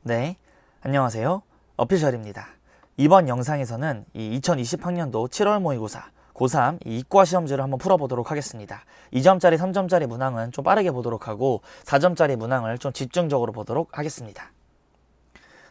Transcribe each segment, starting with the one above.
네, 안녕하세요. 어피셜입니다. 이번 영상에서는 이 2020학년도 7월 모의고사 고3 이 이과 시험지를 한번 풀어보도록 하겠습니다. 2점짜리, 3점짜리 문항은 좀 빠르게 보도록 하고 4점짜리 문항을 좀 집중적으로 보도록 하겠습니다.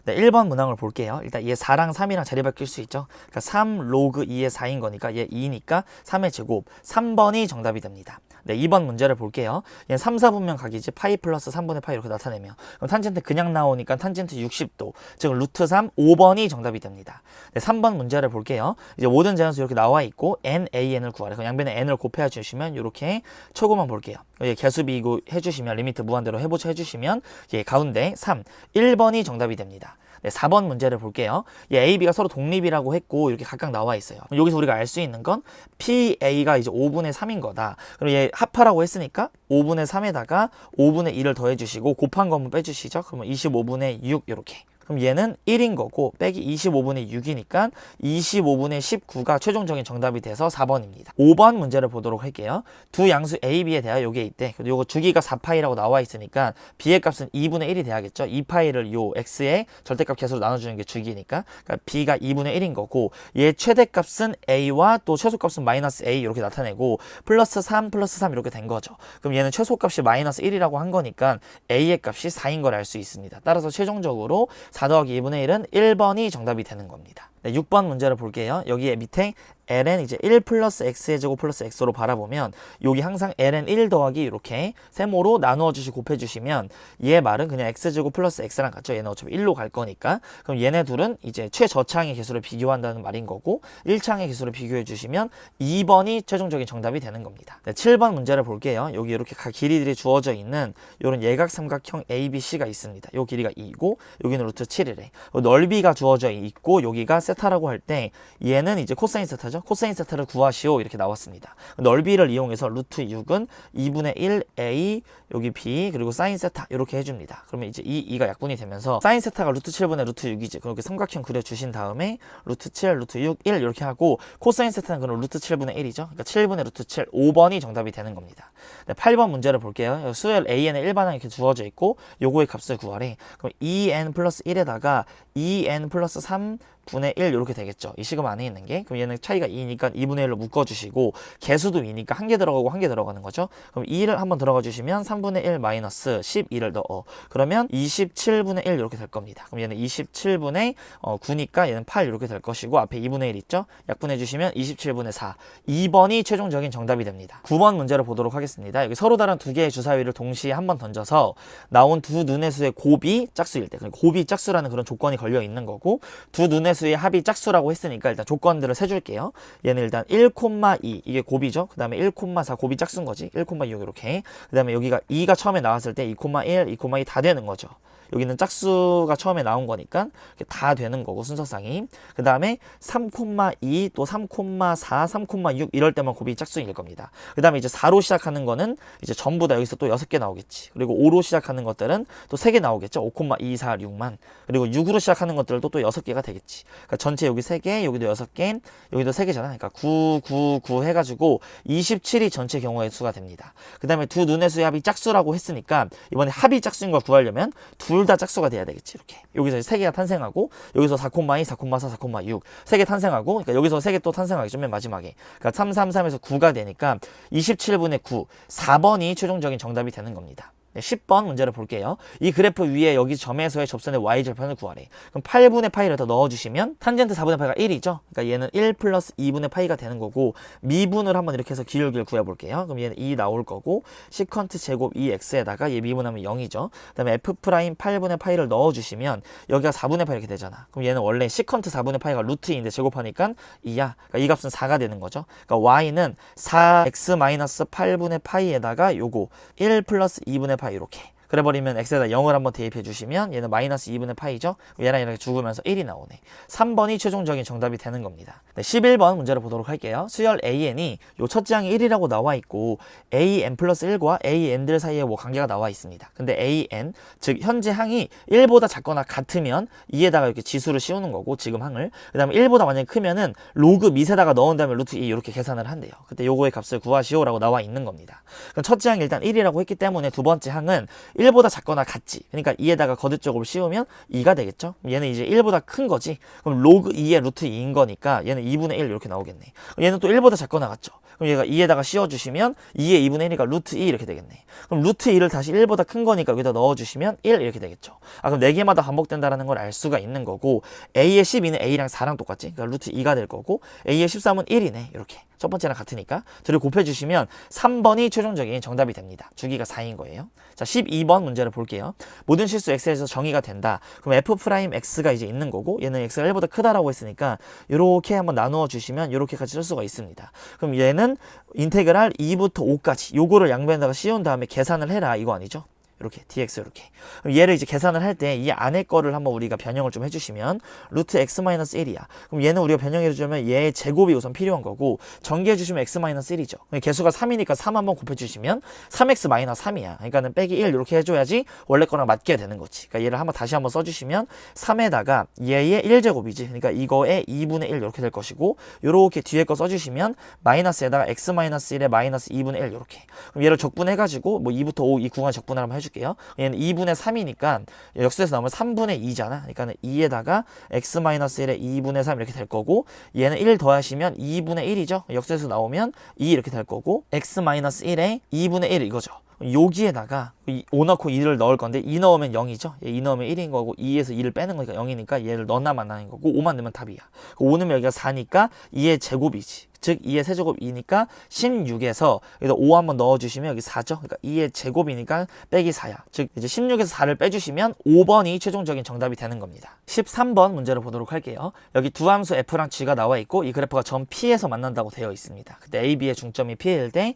네, 1번 문항을 볼게요. 일단 얘 4랑 3이랑 자리 바뀔 수 있죠. 그러니까 3 로그 2의 4인 거니까 얘 2니까 3의 제곱 3번이 정답이 됩니다. 네, 2번 문제를 볼게요. 얘는 3, 4분면 각이지 파이 플러스 3분의 파이 이렇게 나타내면 그럼 탄젠트 그냥 나오니까 탄젠트 60도 즉 루트 3 5번이 정답이 됩니다. 네, 3번 문제를 볼게요. 이제 모든 제한수 이렇게 나와 있고 NAN을 구하래. 그럼 양변에 N을 곱해 주시면 이렇게 초고만 볼게요. 개수비고 해주시면 리미트 무한대로 해주시면 예, 가운데 3, 1번이 정답이 됩니다. 네, 4번 문제를 볼게요. 이 A, B가 서로 독립이라고 했고 이렇게 각각 나와 있어요. 여기서 우리가 알 수 있는 건 PA가 이제 5분의 3인 거다. 그럼 얘 합하라고 했으니까 5분의 3에다가 5분의 2를 더해주시고 곱한 거 한번 빼주시죠. 그러면 25분의 6 이렇게. 그럼 얘는 1인 거고 빼기 25분의 6이니까 25분의 19가 최종적인 정답이 돼서 4번입니다. 5번 문제를 보도록 할게요. 두 양수 A, B에 대하여 요게 있대. 그리고 요거 주기가 4파이라고 나와 있으니까 B의 값은 2분의 1이 돼야겠죠. 2파이를 요 X의 절대값 계수로 나눠주는 게 주기니까 그러니까 B가 2분의 1인 거고 얘 최대값은 A와 또 최소값은 마이너스 A 이렇게 나타내고 플러스 3 플러스 3 이렇게 된 거죠. 그럼 얘는 최소값이 마이너스 1이라고 한 거니까 A의 값이 4인 걸 알 수 있습니다. 따라서 최종적으로 4 더하기 2분의 1은 1번이 정답이 되는 겁니다. 네, 6번 문제를 볼게요. 여기에 밑에 ln 이제 1 플러스 x의 제곱 플러스 x로 바라보면 여기 항상 ln 1 더하기 이렇게 세모로 나누어 주시고 곱해 주시면 얘 말은 그냥 x제곱 플러스 x랑 같죠. 얘는 어차피 1로 갈 거니까. 그럼 얘네 둘은 이제 최저차항의 개수를 비교한다는 말인 거고 1차항의 개수를 비교해 주시면 2번이 최종적인 정답이 되는 겁니다. 네, 7번 문제를 볼게요. 여기 이렇게 각 길이들이 주어져 있는 이런 예각 삼각형 ABC가 있습니다. 요 길이가 2고 여기는 루트 7이래. 넓이가 주어져 있고 여기가 세타라고 할 때 얘는 이제 코사인 세타죠. 코사인 세타를 구하시오 이렇게 나왔습니다. 넓이를 이용해서 루트 6은 2분의 1 A 여기 B 그리고 사인 세타 이렇게 해줍니다. 그러면 이제 2가 약분이 되면서 사인 세타가 루트 7분의 루트 6이지. 그렇게 삼각형 그려주신 다음에 루트 7, 루트 6, 1 이렇게 하고 코사인 세타는 그럼 루트 7분의 1이죠. 그러니까 7분의 루트 7, 5번이 정답이 되는 겁니다. 네, 8번 문제를 볼게요. 수열 AN의 일반항 이렇게 주어져 있고 요거의 값을 구하래. 그럼 2n 플러스 1에다가 2n 플러스 3 분의 1 이렇게 되겠죠. 이 시금 안에 있는 게. 그럼 얘는 차이가 2니까 2분의 1로 묶어주시고 개수도 2니까 한 개 들어가고 한 개 들어가는 거죠. 그럼 2를 한번 들어가 주시면 3분의 1 마이너스 12를 넣어. 그러면 27분의 1 이렇게 될 겁니다. 그럼 얘는 27분의 9니까 얘는 8 이렇게 될 것이고 앞에 2분의 1 있죠. 약분해 주시면 27분의 4. 2번이 최종적인 정답이 됩니다. 9번 문제를 보도록 하겠습니다. 여기 서로 다른 두 개의 주사위를 동시에 한번 던져서 나온 두 눈의 수의 곱이 짝수일 때. 곱이 짝수라는 그런 조건이 걸려 있는 거고 두 눈의 수의 합이 짝수라고 했으니까 일단 조건들을 세줄게요. 얘는 일단 1,2 이게 곱이죠. 그 다음에 1,4 곱이 짝수인 거지. 1,6 이렇게. 그 다음에 여기가 2가 처음에 나왔을 때 2,1, 2,2 다 되는 거죠. 여기는 짝수가 처음에 나온 거니까 다 되는 거고 순서상이. 그 다음에 3,2 또 3,4, 3,6 이럴 때만 곱이 짝수일 겁니다. 그 다음에 이제 4로 시작하는 거는 이제 전부 다 여기서 또 6개 나오겠지. 그리고 5로 시작하는 것들은 또 3개 나오겠죠. 5,2, 4, 6만. 그리고 6으로 시작하는 것들도 또 6개가 되겠지. 그러니까 전체 여기 3개, 여기도 6개, 여기도 3개잖아. 그러니까 9, 9, 9 해가지고 27이 전체 경우의 수가 됩니다. 그 다음에 두 눈의 수의 합이 짝수라고 했으니까 이번에 합이 짝수인 걸 구하려면 둘 다 짝수가 돼야 되겠지. 이렇게 여기서 3개가 탄생하고 여기서 4,2, 4,4, 4,6 3개 탄생하고 그러니까 여기서 3개 또 탄생하겠죠. 맨 마지막에. 그러니까 3, 3, 3에서 9가 되니까 27분의 9 4번이 최종적인 정답이 되는 겁니다. 10번 문제를 볼게요. 이 그래프 위에 여기 점에서의 접선의 y절편을 구하래. 그럼 8분의 파이를 더 넣어주시면 탄젠트 4분의 파이가 1이죠. 그러니까 얘는 1 플러스 2분의 파이가 되는 거고 미분을 한번 이렇게 해서 기울기를 구해볼게요. 그럼 얘는 2 나올 거고 시컨트 제곱 2x에다가 얘 미분하면 0이죠. 그 다음에 f 프라임 8분의 파이를 넣어주시면 여기가 4분의 파이 이렇게 되잖아. 그럼 얘는 원래 시컨트 4분의 파이가 루트 2인데 제곱하니까 2야. 그러니까 이 값은 4가 되는 거죠. 그러니까 y는 4x 마이너스 8분의 파이에다가 요거 1 플러스 2분의 파이 이렇게. 그래버리면 x에다 0을 한번 대입해 주시면 얘는 마이너스 2분의 파이죠. 얘랑 이렇게 죽으면서 1이 나오네. 3번이 최종적인 정답이 되는 겁니다. 네, 11번 문제를 보도록 할게요. 수열 AN이 요 첫째 항이 1이라고 나와 있고 AN 플러스 1과 AN들 사이에 뭐 관계가 나와 있습니다. 근데 AN, 즉 현재 항이 1보다 작거나 같으면 2에다가 이렇게 지수를 씌우는 거고 지금 항을. 그 다음에 1보다 만약에 크면은 로그 밑에다가 넣은 다음에 루트 2 이렇게 계산을 한대요. 그때 요거의 값을 구하시오라고 나와 있는 겁니다. 그럼 첫째 항이 일단 1이라고 했기 때문에 두 번째 항은 1보다 작거나 같지. 그러니까 2에다가 거듭 제곱을 씌우면 2가 되겠죠. 얘는 이제 1보다 큰 거지. 그럼 로그 2의 루트 2인 거니까 얘는 2분의 1 이렇게 나오겠네. 얘는 또 1보다 작거나 같죠. 그럼 얘가 2에다가 씌워주시면 2의 2분의 1이니까 루트 2 이렇게 되겠네. 그럼 루트 2를 다시 1보다 큰 거니까 여기다 넣어주시면 1 이렇게 되겠죠. 그럼 4개마다 반복된다는 걸 알 수가 있는 거고, A의 12는 A랑 4랑 똑같지. 그러니까 루트 2가 될 거고, A의 13은 1이네. 이렇게. 첫 번째랑 같으니까 둘을 곱해주시면 3번이 최종적인 정답이 됩니다. 주기가 4인 거예요. 자, 12번 문제를 볼게요. 모든 실수 x에서 정의가 된다. 그럼 f'x가 이제 있는 거고, 얘는 x가 1보다 크다라고 했으니까 이렇게 한번 나누어 주시면 이렇게 같이 쓸 수가 있습니다. 그럼 얘는 인테그랄 2부터 5까지 요거를 양변에다가 씌운 다음에 계산을 해라 이거 아니죠? 이렇게 dx 이렇게. 그럼 얘를 이제 계산을 할 때 이 안에 거를 한번 우리가 변형을 좀 해주시면 루트 x-1이야. 그럼 얘는 우리가 변형해주면 얘의 제곱이 우선 필요한 거고, 전개해주시면 x-1이죠. 개수가 3이니까 3 한번 곱해주시면 3x-3이야. 그러니까는 빼기 1 이렇게 해줘야지 원래 거랑 맞게 되는 거지. 그러니까 얘를 다시 한번 써주시면 3에다가 얘의 1제곱이지. 그러니까 이거의 2분의 1 이렇게 될 것이고, 요렇게 뒤에 거 써주시면 마이너스에다가 x-1의 마이너스 2분의 1 이렇게. 그럼 얘를 적분해가지고 뭐 2부터 5 이 구간 적분을 한번 해줄게요. 얘는 2분의 3이니까 역수에서 나오면 3분의 2잖아. 그러니까 2에다가 x-1의 2분의 3 이렇게 될 거고, 얘는 1 더하시면 2분의 1이죠. 역수에서 나오면 2 이렇게 될 거고, x-1의 2분의 1 이거죠. 여기에다가 5 넣고 2를 넣을 건데 2 넣으면 0이죠. 2 넣으면 1인 거고 2에서 2를 빼는 거니까 0이니까 얘를 넣나 마나인 거고, 5만 넣으면 답이야. 5 넣으면 여기가 4니까 2의 제곱이지. 즉 2의 세제곱 2니까 16에서 여기다 5 한번 넣어주시면 여기 4죠. 그러니까 2의 제곱이니까 빼기 4야. 즉 이제 16에서 4를 빼주시면 5번이 최종적인 정답이 되는 겁니다. 13번 문제를 보도록 할게요. 여기 두 함수 f랑 g가 나와 있고, 이 그래프가 점 P에서 만난다고 되어 있습니다. 그때 A, B의 중점이 P일 때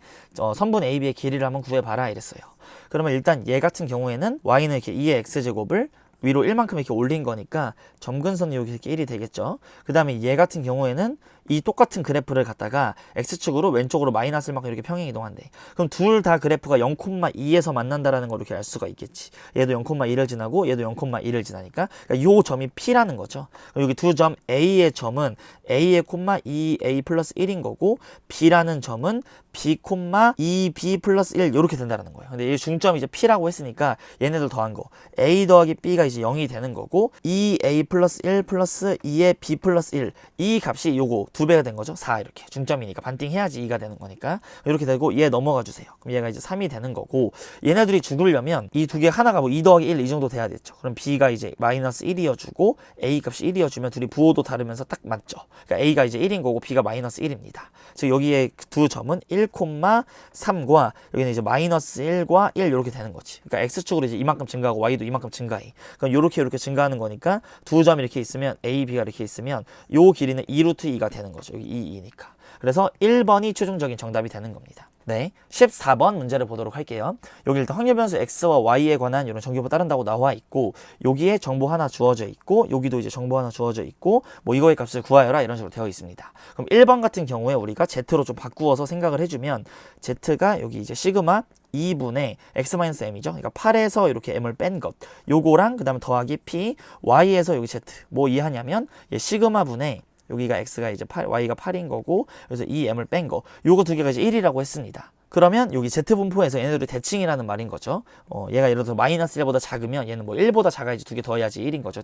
선분 A, B의 길이를 한번 구해봐라 이랬어요. 그러면 일단 얘 같은 경우에는 y는 이렇게 2의 x제곱을 위로 1만큼 이렇게 올린 거니까 점근선이 여기 이렇게 1이 되겠죠. 그 다음에 얘 같은 경우에는 이 똑같은 그래프를 갖다가 x축으로 왼쪽으로 마이너스를 만큼 이렇게 평행 이동한대. 그럼 둘 다 그래프가 0,2에서 만난다라는 걸 이렇게 알 수가 있겠지. 얘도 0,2를 지나고 얘도 0,2를 지나니까, 그러니까 요 점이 P라는 거죠. 여기 두 점 A의 점은 A의 2A 플러스 1인 거고, B라는 점은 B, 2B 플러스 1 이렇게 된다는 거예요. 근데 이 중점이 이제 P라고 했으니까 얘네들 더한 거 A 더하기 B가 이제 0이 되는 거고, 2A 플러스 1 플러스 2의 B 플러스 1, 이 값이 요거 2배가 된 거죠. 4 이렇게. 중점이니까 반띵 해야지 2가 되는 거니까 이렇게 되고, 얘 넘어가 주세요. 그럼 얘가 이제 3이 되는 거고, 얘네들이 죽으려면 이 두 개 하나가 뭐 2 더하기 1 이 정도 돼야 됐죠. 그럼 B가 이제 마이너스 1이어주고 A 값이 1이어주면 둘이 부호도 다르면서 딱 맞죠. 그러니까 A가 이제 1인 거고 B가 마이너스 1입니다. 즉 여기에 두 점은 1,3과 여기는 이제 마이너스 1과 1 이렇게 되는 거지. 그러니까 X축으로 이제 이만큼 증가하고 Y도 이만큼 증가해. 그럼 요렇게 증가하는 거니까 두 점이 이렇게 있으면 A, B가 이렇게 있으면 요 길이는 2루트 2가 되는 거죠. 여기 2니까. 그래서 1번이 최종적인 정답이 되는 겁니다. 네, 14번 문제를 보도록 할게요. 여기 일단 확률 변수 x와 y에 관한 이런 정규부 따른다고 나와 있고, 여기에 정보 하나 주어져 있고, 여기도 이제 정보 하나 주어져 있고, 뭐 이거의 값을 구하여라 이런 식으로 되어 있습니다. 그럼 1번 같은 경우에 우리가 z로 좀 바꾸어서 생각을 해주면, z가 여기 이제 시그마 2분의 x-m이죠. 그러니까 8에서 이렇게 m을 뺀 것, 요거랑 그 다음에 더하기 p, y에서 여기 z, 뭐 이해하냐면 얘 시그마 분의 여기가 x가 이제 8, y가 8인 거고, 그래서 이 m을 뺀 거, 요거 두 개가 이제 1이라고 했습니다. 그러면 여기 z분포에서 얘네들이 대칭이라는 말인 거죠. 얘가 예를 들어서 마이너스 1보다 작으면 얘는 뭐 1보다 작아야지 두 개 더해야지 1인 거죠.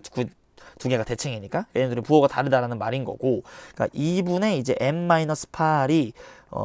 두 개가 대칭이니까 얘네들이 부호가 다르다라는 말인 거고, 그러니까 2분의 이제 m-8이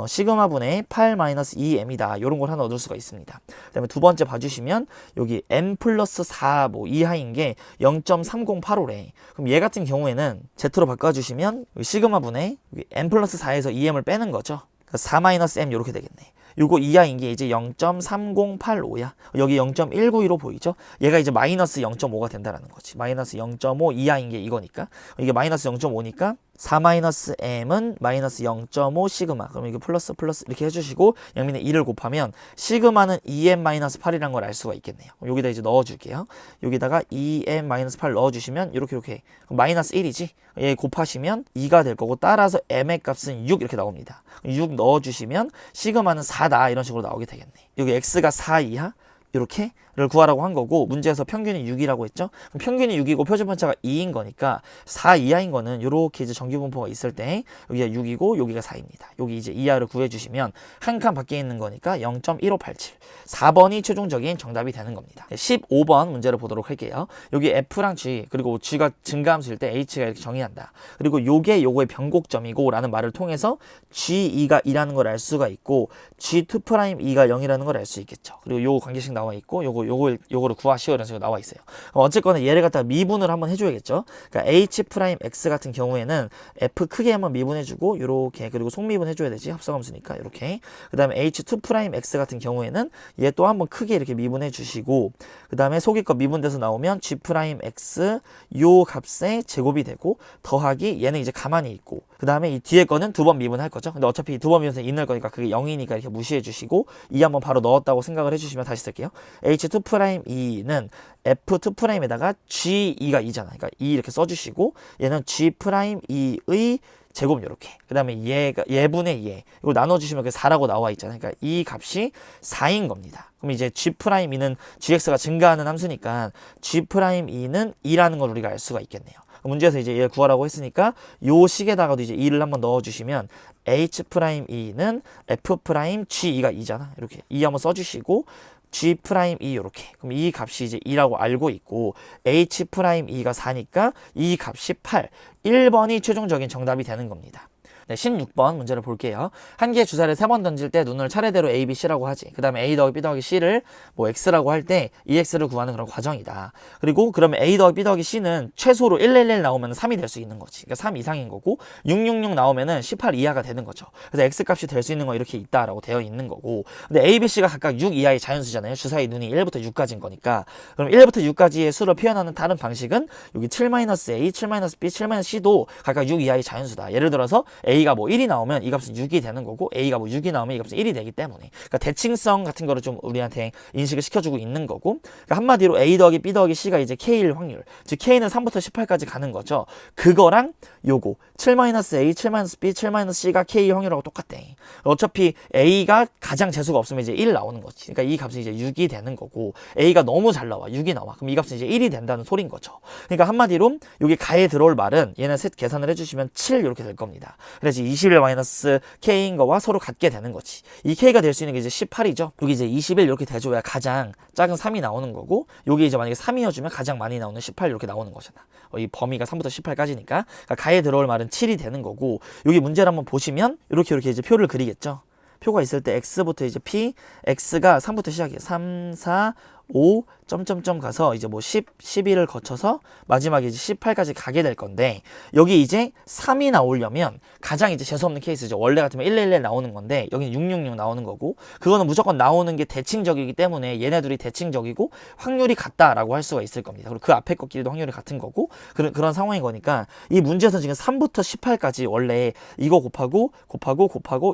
시그마 분의 8-2m이다. 요런 걸 하나 얻을 수가 있습니다. 그 다음에 두 번째 봐주시면 여기 m 플러스 4 뭐 이하인 게 0.3085래. 그럼 얘 같은 경우에는 z로 바꿔주시면 시그마 분의 m 플러스 4에서 2m을 빼는 거죠. 4-m 이렇게 되겠네. 요거 이하인 게 이제 0.3085야. 여기 0.192로 보이죠? 얘가 이제 마이너스 0.5가 된다라는 거지. 마이너스 0.5 이하인 게 이거니까. 이게 마이너스 0.5니까 4-m은 마이너스 0.5 시그마. 그럼 이게 플러스 이렇게 해주시고 양면에 2를 곱하면 시그마는 2m-8이라는 걸 알 수가 있겠네요. 여기다 이제 넣어줄게요. 여기다가 2m-8 넣어주시면 이렇게 그럼 마이너스 1이지. 얘 곱하시면 2가 될 거고, 따라서 m의 값은 6 이렇게 나옵니다. 6 넣어주시면 시그마는 4다 이런 식으로 나오게 되겠네. 여기 x가 4 이하 이렇게 를 구하라고 한 거고, 문제에서 평균이 6이라고 했죠. 그럼 평균이 6이고 표준 편차가 2인 거니까 4 이하인 거는 이렇게 이제 정규분포가 있을 때 여기가 6이고 여기가 4입니다. 여기 이제 이하를 구해주시면 한 칸 밖에 있는 거니까 0.1587. 4번이 최종적인 정답이 되는 겁니다. 15번 문제를 보도록 할게요. 여기 F랑 G, 그리고 G가 증가함수일 때 H가 이렇게 정의한다. 그리고 요게 요거의 변곡점이고 라는 말을 통해서 G2가 2라는 걸 알 수가 있고 G2'2가 0이라는 걸 알 수 있겠죠. 그리고 요거 관계식 나와 있고 요거를 구하시오 이런 식으로 나와 있어요. 어쨌거나 얘를 갖다가 미분을 한번 해줘야겠죠. 그러니까 H'X 같은 경우에는 F 크게 한번 미분해주고 요렇게, 그리고 속미분 해줘야 되지, 합성함수니까 요렇게. 그 다음에 H2'X 같은 경우에는 얘 또 한번 크게 이렇게 미분해 주시고, 그 다음에 속일 거 미분돼서 나오면 G'X 요 값의 제곱이 되고 더하기 얘는 이제 가만히 있고, 그 다음에 이 뒤에 거는 두 번 미분할 거죠. 근데 어차피 두 번 미분해서 2 넣을 거니까 그게 0이니까 이렇게 무시해 주시고 2 한번 바로 넣었다고 생각을 해주시면, 다시 쓸게요. H2'2는 F2'에다가 G2가 2잖아. 그러니까 2 이렇게 써주시고, 얘는 G'2의 제곱 이렇게. 그 다음에 얘가 얘분의 얘. 이걸 나눠주시면 그 4라고 나와 있잖아요. 그러니까 이 값이 4인 겁니다. 그럼 이제 G'2는 gx가 증가하는 함수니까 G'2는 2라는 걸 우리가 알 수가 있겠네요. 문제에서 이제 얘를 구하라고 했으니까 요 식에다가도 이제 2를 한번 넣어주시면 H'2는 F'G2가 2잖아. 이렇게 2 한번 써주시고 G'2 이렇게. 그럼 이 값이 이제 2라고 알고 있고 H'2가 4니까 이 값이 8. 1번이 최종적인 정답이 되는 겁니다. 네, 16번 문제를 볼게요. 한 개의 주사를 3번 던질 때 눈을 차례대로 A, B, C라고 하지. 그 다음에 A 더하기 B 더하기 C를 뭐 X라고 할 때 이 X를 구하는 그런 과정이다. 그리고 그러면 A 더하기 B 더하기 C는 최소로 111 나오면 3이 될 수 있는 거지. 그러니까 3 이상인 거고 666 나오면은 18 이하가 되는 거죠. 그래서 X 값이 될 수 있는 거 이렇게 있다라고 되어 있는 거고, 근데 A, B, C가 각각 6 이하의 자연수잖아요. 주사의 눈이 1부터 6까지인 거니까. 그럼 1부터 6까지의 수를 표현하는 다른 방식은 여기 7-A, 7-B, 7-C도 각각 6 이하의 자연수다. 예를 들어서 A가 뭐 1이 나오면 이 값은 6이 되는 거고 A가 뭐 6이 나오면 이 값은 1이 되기 때문에, 그러니까 대칭성 같은 거를 좀 우리한테 인식을 시켜주고 있는 거고, 그러니까 한마디로 A 더하기 B 더하기 C가 이제 K일 확률, 즉 K는 3부터 18까지 가는 거죠. 그거랑 요거 7-A, 7-B, 7-C가 K 확률하고 똑같대. 어차피 A가 가장 재수가 없으면 이제 1 나오는 거지. 그러니까 이 값은 이제 6이 되는 거고, A가 너무 잘 나와 6이 나와, 그럼 이 값은 이제 1이 된다는 소린 거죠. 그러니까 한마디로 여기 가에 들어올 말은 얘는 셋 계산을 해주시면 7 이렇게 될 겁니다. 그래서 21-K인 거와 서로 같게 되는 거지. 이 K가 될 수 있는 게 이제 18이죠. 여기 이제 21 이렇게 대줘야 가장 작은 3이 나오는 거고, 여기 이제 만약에 3이어주면 가장 많이 나오는 18 이렇게 나오는 거잖아. 이 범위가 3부터 18까지니까. 그러니까 가에 들어올 말은 7이 되는 거고, 여기 문제를 한번 보시면 이렇게 이제 표를 그리겠죠. 표가 있을 때 X부터 이제 P, X가 3부터 시작해요. 3, 4, 5, 점점점 가서 이제 뭐 10, 11을 거쳐서 마지막에 이제 18까지 가게 될 건데, 여기 이제 3이 나오려면 가장 이제 재수없는 케이스죠. 원래 같으면 111 나오는 건데 여기는 666 나오는 거고, 그거는 무조건 나오는 게 대칭적이기 때문에 얘네들이 대칭적이고 확률이 같다라고 할 수가 있을 겁니다. 그리고 그 앞에 것끼리도 확률이 같은 거고, 그런 상황인 거니까 이 문제에서 지금 3부터 18까지 원래 이거 곱하고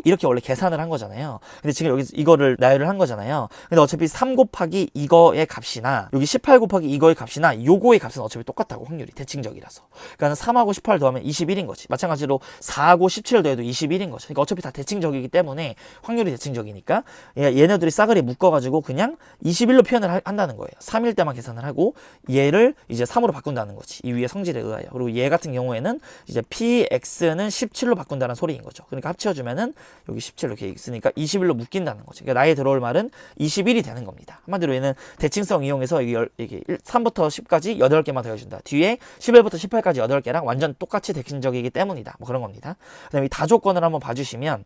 이렇게 원래 계산을 한 거잖아요. 근데 지금 여기 이거를 나열을 한 거잖아요. 근데 어차피 3 곱하기 이거의 값이나 여기 18 곱하기 이거의 값이나 요거의 값은 어차피 똑같다고, 확률이 대칭적이라서. 그러니까 3하고 18 더하면 21인 거지. 마찬가지로 4하고 17 더해도 21인 거죠. 그러니까 어차피 다 대칭적이기 때문에 확률이 대칭적이니까 얘네들이 싸그리 묶어가지고 그냥 21로 표현을 한다는 거예요. 3일 때만 계산을 하고 얘를 이제 3으로 바꾼다는 거지. 이 위에 성질에 의하여. 그리고 얘 같은 경우에는 이제 PX는 17로 바꾼다는 소리인 거죠. 그러니까 합쳐주면은 여기 17 이렇게 있으니까 21로 묶인다는 거지. 그러니까 나에 들어올 말은 21이 되는 겁니다. 한마디로 얘는 대칭성 이용해서 이게 3부터 10까지 8개만 더해준다. 뒤에 11부터 18까지 8개랑 완전 똑같이 대칭적이기 때문이다. 뭐 그런 겁니다. 그 다음에 이 다조건을 한번 봐주시면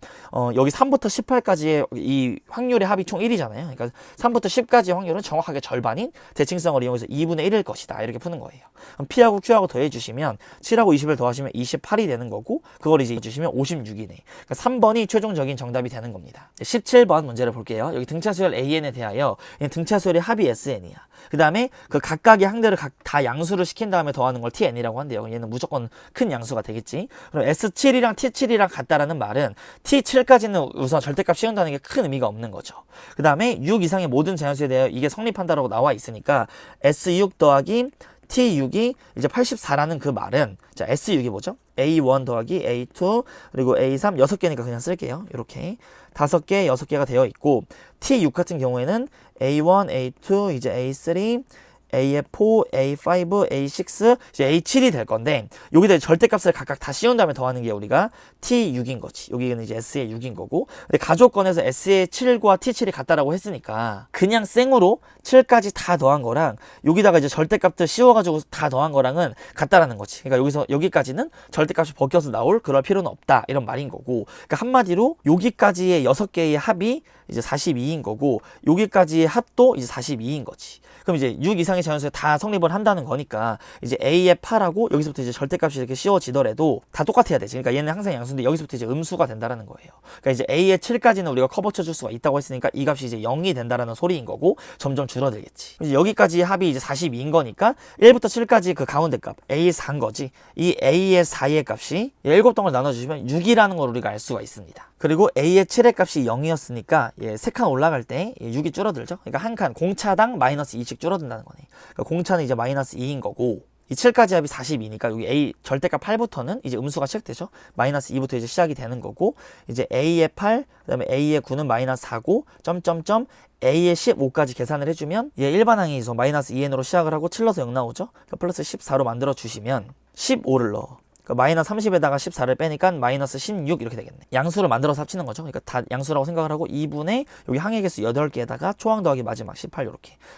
여기 3부터 18까지의 이 확률의 합이 총 1이잖아요. 그러니까 3부터 10까지의 확률은 정확하게 절반인 대칭성을 이용해서 2분의 1일 것이다. 이렇게 푸는 거예요. 그럼 P하고 Q하고 더해주시면 7하고 20을 더하시면 28이 되는 거고, 그걸 이제 해주시면 56이네. 그러니까 3번이 최종적인 정답이 되는 겁니다. 17번 문제를 볼게요. 여기 등차수열 AN에 대하여 등차수열의 합이 SN이야. 그 다음에 그 각각의 항들을 다 양수를 시킨 다음에 더하는 걸 TN이라고 한대요. 얘는 무조건 큰 양수가 되겠지. 그럼 S7이랑 T7이랑 같다라는 말은 T7까지는 우선 절대값 씌운다는 게 큰 의미가 없는 거죠. 그 다음에 6 이상의 모든 자연수에 대하여 이게 성립한다라고 나와 있으니까 S6 더하기 T6이 이제 84라는 그 말은 자 S6이 뭐죠? A1 더하기 A2 그리고 A3 6개니까 그냥 쓸게요. 이렇게 5개, 6개가 되어 있고 T6 같은 경우에는 A1, A2, 이제 A3 AF4, A5, A6, 이제 A7이 될 건데 여기다 절대값을 각각 다 씌운 다음에 더하는 게 우리가 T6인 거지. 여기는 이제 S의 6인 거고 근데 가족권에서 S의 7과 T7이 같다라고 했으니까 그냥 생으로 7까지 다 더한 거랑 여기다가 이제 절대값들 씌워가지고 다 더한 거랑은 같다라는 거지. 그러니까 여기서 여기까지는 절대값이 벗겨서 나올 그럴 필요는 없다 이런 말인 거고 그러니까 한마디로 여기까지의 6개의 합이 이제 42인 거고 여기까지의 합도 이제 42인 거지. 그럼 이제 6 이상의 자연수에 다 성립을 한다는 거니까 이제 A의 8하고 여기서부터 이제 절대값이 이렇게 씌워지더라도 다 똑같아야 되지. 그러니까 얘는 항상 양수인데 여기서부터 이제 음수가 된다라는 거예요. 그러니까 이제 A의 7까지는 우리가 커버 쳐줄 수가 있다고 했으니까 이 값이 이제 0이 된다라는 소리인 거고 점점 줄어들겠지. 이제 여기까지 합이 이제 42인 거니까 1부터 7까지 그 가운데 값 A의 4인 거지. 이 A의 4의 값이 7덩을 나눠주시면 6이라는 걸 우리가 알 수가 있습니다. 그리고 A의 7의 값이 0이었으니까 3칸 올라갈 때 6이 줄어들죠. 그러니까 한 칸 공차당 마이너스 2씩 줄어든다는 거네. 그러니까 공차는 이제 마이너스 2인 거고 이 7까지 합이 42니까 여기 A 절대값 8부터는 이제 음수가 시작되죠. 마이너스 2부터 이제 시작이 되는 거고 이제 A의 8, 그다음에 A의 9는 마이너스 4고 점점점 A의 15까지 계산을 해주면 얘 일반항에서 마이너스 2n으로 시작을 하고 7 넣어서 0 나오죠. 그러니까 플러스 14로 만들어 주시면 15를 넣어. 그러니까 마이너스 30에다가 14를 빼니까 마이너스 16 이렇게 되겠네. 양수를 만들어서 합치는 거죠. 그러니까 다 양수라고 생각을 하고 2분의 여기 항의 개수 8개에다가 초항 더하기 마지막 18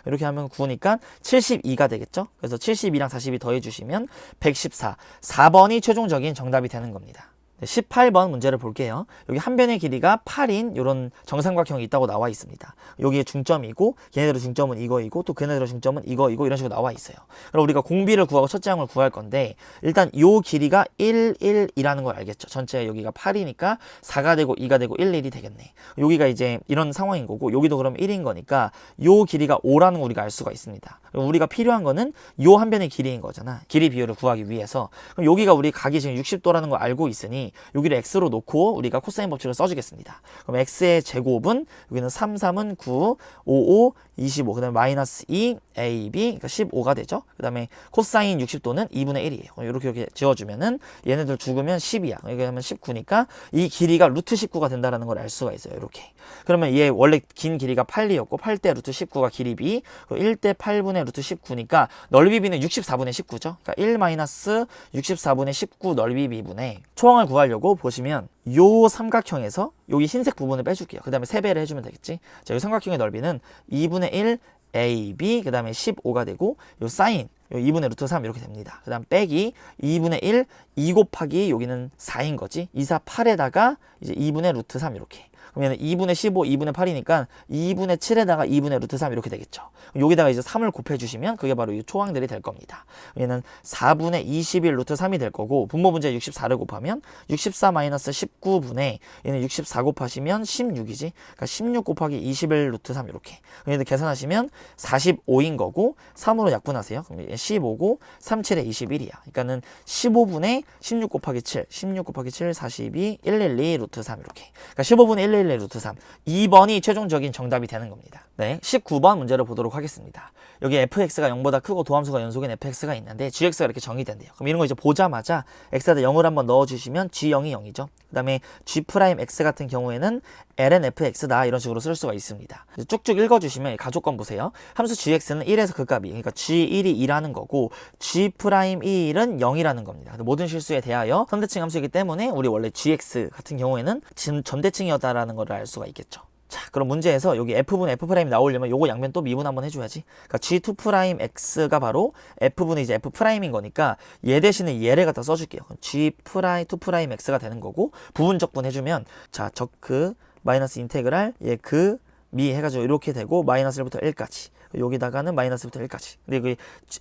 이렇게 하면 9니까 72가 되겠죠. 그래서 72랑 42 더해주시면 114. 4번이 최종적인 정답이 되는 겁니다. 18번 문제를 볼게요. 여기 한 변의 길이가 8인 이런 정삼각형이 있다고 나와 있습니다. 여기에 중점이고 얘네들의 중점은 이거이고 또 걔네들의 중점은 이거이고 이런 식으로 나와 있어요. 그럼 우리가 공비를 구하고 첫째 항을 구할 건데 일단 요 길이가 1, 1이라는 걸 알겠죠. 전체 여기가 8이니까 4가 되고 2가 되고 1, 1이 되겠네. 여기가 이제 이런 상황인 거고 여기도 그럼 1인 거니까 요 길이가 5라는 걸 우리가 알 수가 있습니다. 우리가 필요한 거는 요 한 변의 길이인 거잖아. 길이 비율을 구하기 위해서. 그럼 여기가 우리 각이 지금 60도라는 걸 알고 있으니 여기를 x로 놓고 우리가 코사인 법칙을 써주겠습니다. 그럼 x의 제곱은 여기는 3, 3은 9, 5, 5, 25, 그 다음에 마이너스 2, a, b, 그러니까 15가 되죠. 그 다음에 코사인 60도는 2분의 1이에요. 이렇게 지어주면은 얘네들 죽으면 10이야. 이렇게 하면 19니까 이 길이가 루트 19가 된다는 걸 알 수가 있어요. 이렇게. 그러면 얘 원래 긴 길이가 8이었고 8대 루트 19가 길이 b, 1대 8분의 루트 19니까 넓이 b는 64분의 19죠. 그러니까 1 마이너스 64분의 19 넓이 b분의 초항을 구하려고 보시면 요 삼각형에서 여기 흰색 부분을 빼줄게요. 그 다음에 3배를 해주면 되겠지. 자, 이 삼각형의 넓이는 2분의 1 AB 그 다음에 15가 되고 요 사인 요 2분의 루트 3 이렇게 됩니다. 그 다음 빼기 2분의 1 2 곱하기 여기는 4인 거지. 2, 4, 8에다가 이제 2분의 루트 3 이렇게. 그럼 얘는 2분의 15, 2분의 8이니까 2분의 7에다가 2분의 루트 3 이렇게 되겠죠. 여기다가 이제 3을 곱해주시면 그게 바로 이 초항들이 될 겁니다. 얘는 4분의 21 루트 3이 될 거고 분모 문제 64를 곱하면 64 마이너스 19분의 얘는 64 곱하시면 16이지. 그러니까 16 곱하기 21 루트 3 이렇게. 얘는 계산하시면 45인 거고 3으로 약분하세요. 그럼 15고 3, 7에 21이야. 그러니까는 15분의 16 곱하기 7, 16 곱하기 7, 42, 112 루트 3 이렇게. 그러니까 15분의 112 루트 3. 2번이 최종적인 정답이 되는 겁니다. 네, 19번 문제를 보도록 하겠습니다. 여기 fx가 0보다 크고 도함수가 연속인 fx가 있는데 gx가 이렇게 정의된대요. 그럼 이런 거 이제 보자마자 x에다 0을 한번 넣어주시면 g0이 0이죠. 그 다음에 g'x 같은 경우에는 ln fx다 이런 식으로 쓸 수가 있습니다. 쭉쭉 읽어주시면 가족권 보세요. 함수 gx는 1에서 그 값이 그러니까 g1이 2라는 거고 g'1은 0이라는 겁니다. 모든 실수에 대하여 선대칭 함수이기 때문에 우리 원래 gx 같은 경우에는 전대칭이었다라는 걸 알 수가 있겠죠. 자, 그럼 문제에서 여기 f분 f' 나오려면 요거 양변 또 미분 한번 해줘야지. 그러니까 g2'x가 바로 f분의 이제 f'인 거니까 얘 대신에 얘를 갖다 써줄게요. g'2'x가 되는 거고 부분적분 해주면 자, 적그 마이너스 인테그랄 얘 그 미 해가지고 이렇게 되고 마이너스 1부터 1까지 여기다가는 마이너스부터 1까지. 근데 그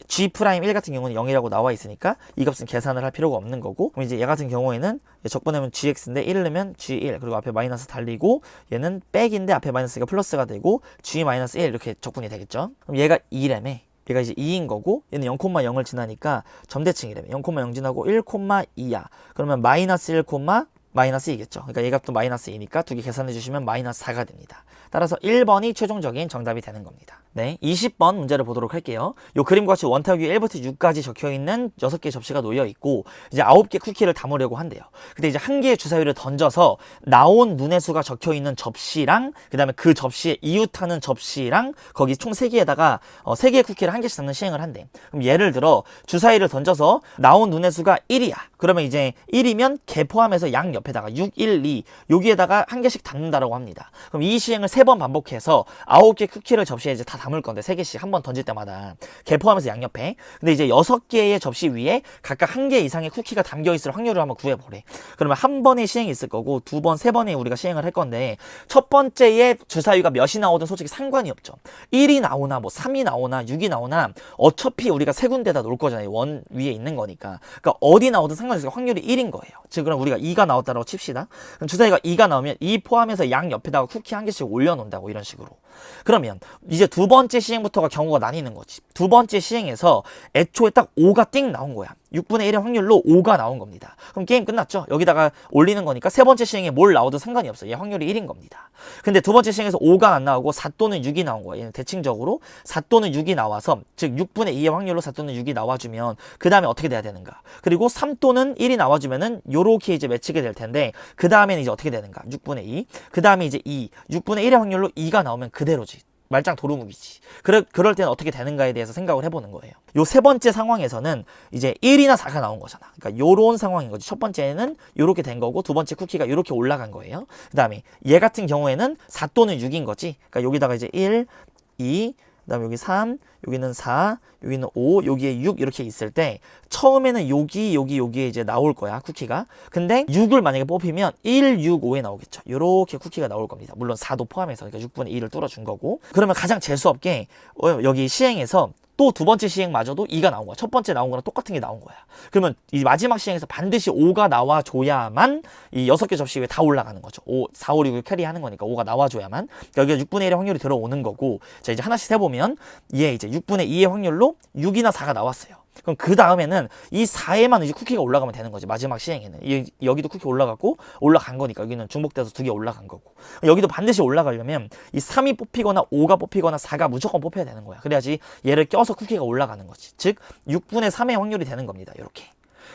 G'1 같은 경우는 0이라고 나와 있으니까 이 값은 계산을 할 필요가 없는 거고 그럼 이제 얘 같은 경우에는 적분하면 GX인데 1을 넣으면 G1 그리고 앞에 마이너스 달리고 얘는 백인데 앞에 마이너스가 플러스가 되고 G-1 이렇게 적분이 되겠죠. 그럼 얘가 2래매 얘가 이제 2인 거고 얘는 0,0을 지나니까 점대칭이래매 0,0 지나고 1,2야. 그러면 마이너스 1, 마이너스 2겠죠. 그러니까 얘 값도 마이너스 2니까 두 개 계산해 주시면 마이너스 4가 됩니다. 따라서 1번이 최종적인 정답이 되는 겁니다. 네, 20번 문제를 보도록 할게요. 요 그림과 같이 원탁 위에 1부터 6까지 적혀있는 6개의 접시가 놓여있고 이제 9개 쿠키를 담으려고 한대요. 근데 이제 한 개의 주사위를 던져서 나온 눈의 수가 적혀있는 접시랑 그 다음에 그 접시에 이웃하는 접시랑 거기 총 3개에다가 3개의 쿠키를 한 개씩 담는 시행을 한대. 그럼 예를 들어 주사위를 던져서 나온 눈의 수가 1이야. 그러면 이제 1이면 개 포함해서 양 옆에다가 6, 1, 2 여기에다가 한 개씩 담는다라고 합니다. 그럼 이 시행을 3번 반복해서 9개 쿠키를 접시에 이제 다 담을 건데 3개씩 한 번 던질 때마다 개 포함해서 양옆에. 근데 이제 6개의 접시 위에 각각 1개 이상의 쿠키가 담겨있을 확률을 한번 구해보래. 그러면 한 번의 시행이 있을 거고 2번, 3번에 우리가 시행을 할 건데 첫 번째에 주사위가 몇이 나오든 솔직히 상관이 없죠. 1이 나오나 뭐 3이 나오나 6이 나오나 어차피 우리가 세 군데다 놓을 거잖아요. 원 위에 있는 거니까. 그러니까 어디 나오든 상관이 없으니까 확률이 1인 거예요. 즉 그럼 우리가 2가 나왔다고 칩시다. 그럼 주사위가 2가 나오면 2 포함해서 양 옆에다가 쿠키 한 개씩 올려놓는다고 이런 식으로. 그러면 이제 두 번째 시행부터가 경우가 나뉘는 거지. 두 번째 시행에서 애초에 딱 5가 띵 나온 거야. 6분의 1의 확률로 5가 나온 겁니다. 그럼 게임 끝났죠? 여기다가 올리는 거니까 세 번째 시행에 뭘 나오든 상관이 없어요. 얘 확률이 1인 겁니다. 근데 두 번째 시행에서 5가 안 나오고 4 또는 6이 나온 거야. 얘는 대칭적으로 4 또는 6이 나와서 즉 6분의 2의 확률로 4 또는 6이 나와주면 그 다음에 어떻게 돼야 되는가? 그리고 3 또는 1이 나와주면은 요렇게 이제 맺히게 될 텐데 그 다음에는 이제 어떻게 되는가? 6분의 2. 그 다음에 이제 2. 6분의 1의 확률로 2가 나오면 그대로지. 말짱 도루묵이지. 그럴 때는 어떻게 되는가에 대해서 생각을 해보는 거예요. 요 세 번째 상황에서는 이제 1이나 4가 나온 거잖아. 그러니까 요런 상황인 거지. 첫 번째는 요렇게 된 거고 두 번째 쿠키가 요렇게 올라간 거예요. 그 다음에 얘 같은 경우에는 4 또는 6인 거지. 그러니까 여기다가 이제 1, 2, 그 다음에 여기 3, 여기는 4, 여기는 5, 여기에 6 이렇게 있을 때 처음에는 여기에 이제 나올 거야 쿠키가. 근데 6을 만약에 뽑히면 1, 6, 5에 나오겠죠. 요렇게 쿠키가 나올 겁니다. 물론 4도 포함해서. 그러니까 6분의 2를 뚫어준 거고. 그러면 가장 재수없게 여기 시행에서 또 두 번째 시행마저도 2가 나온 거야. 첫 번째 나온 거랑 똑같은 게 나온 거야. 그러면 이 마지막 시행에서 반드시 5가 나와줘야만 이 6개 접시 위에 다 올라가는 거죠. 5, 4, 5, 6을 캐리하는 거니까 5가 나와줘야만. 여기가 6분의 1의 확률이 들어오는 거고. 자, 이제 하나씩 세보면 얘 이제 6분의 2의 확률로 6이나 4가 나왔어요. 그럼 그 다음에는 이 4에만 이제 쿠키가 올라가면 되는 거지. 마지막 시행에는 여기도 쿠키 올라갔고 올라간 거니까 여기는 중복돼서 2개 올라간 거고 여기도 반드시 올라가려면 이 3이 뽑히거나 5가 뽑히거나 4가 무조건 뽑혀야 되는 거야. 그래야지 얘를 껴서 쿠키가 올라가는 거지. 즉 6분의 3의 확률이 되는 겁니다. 이렇게.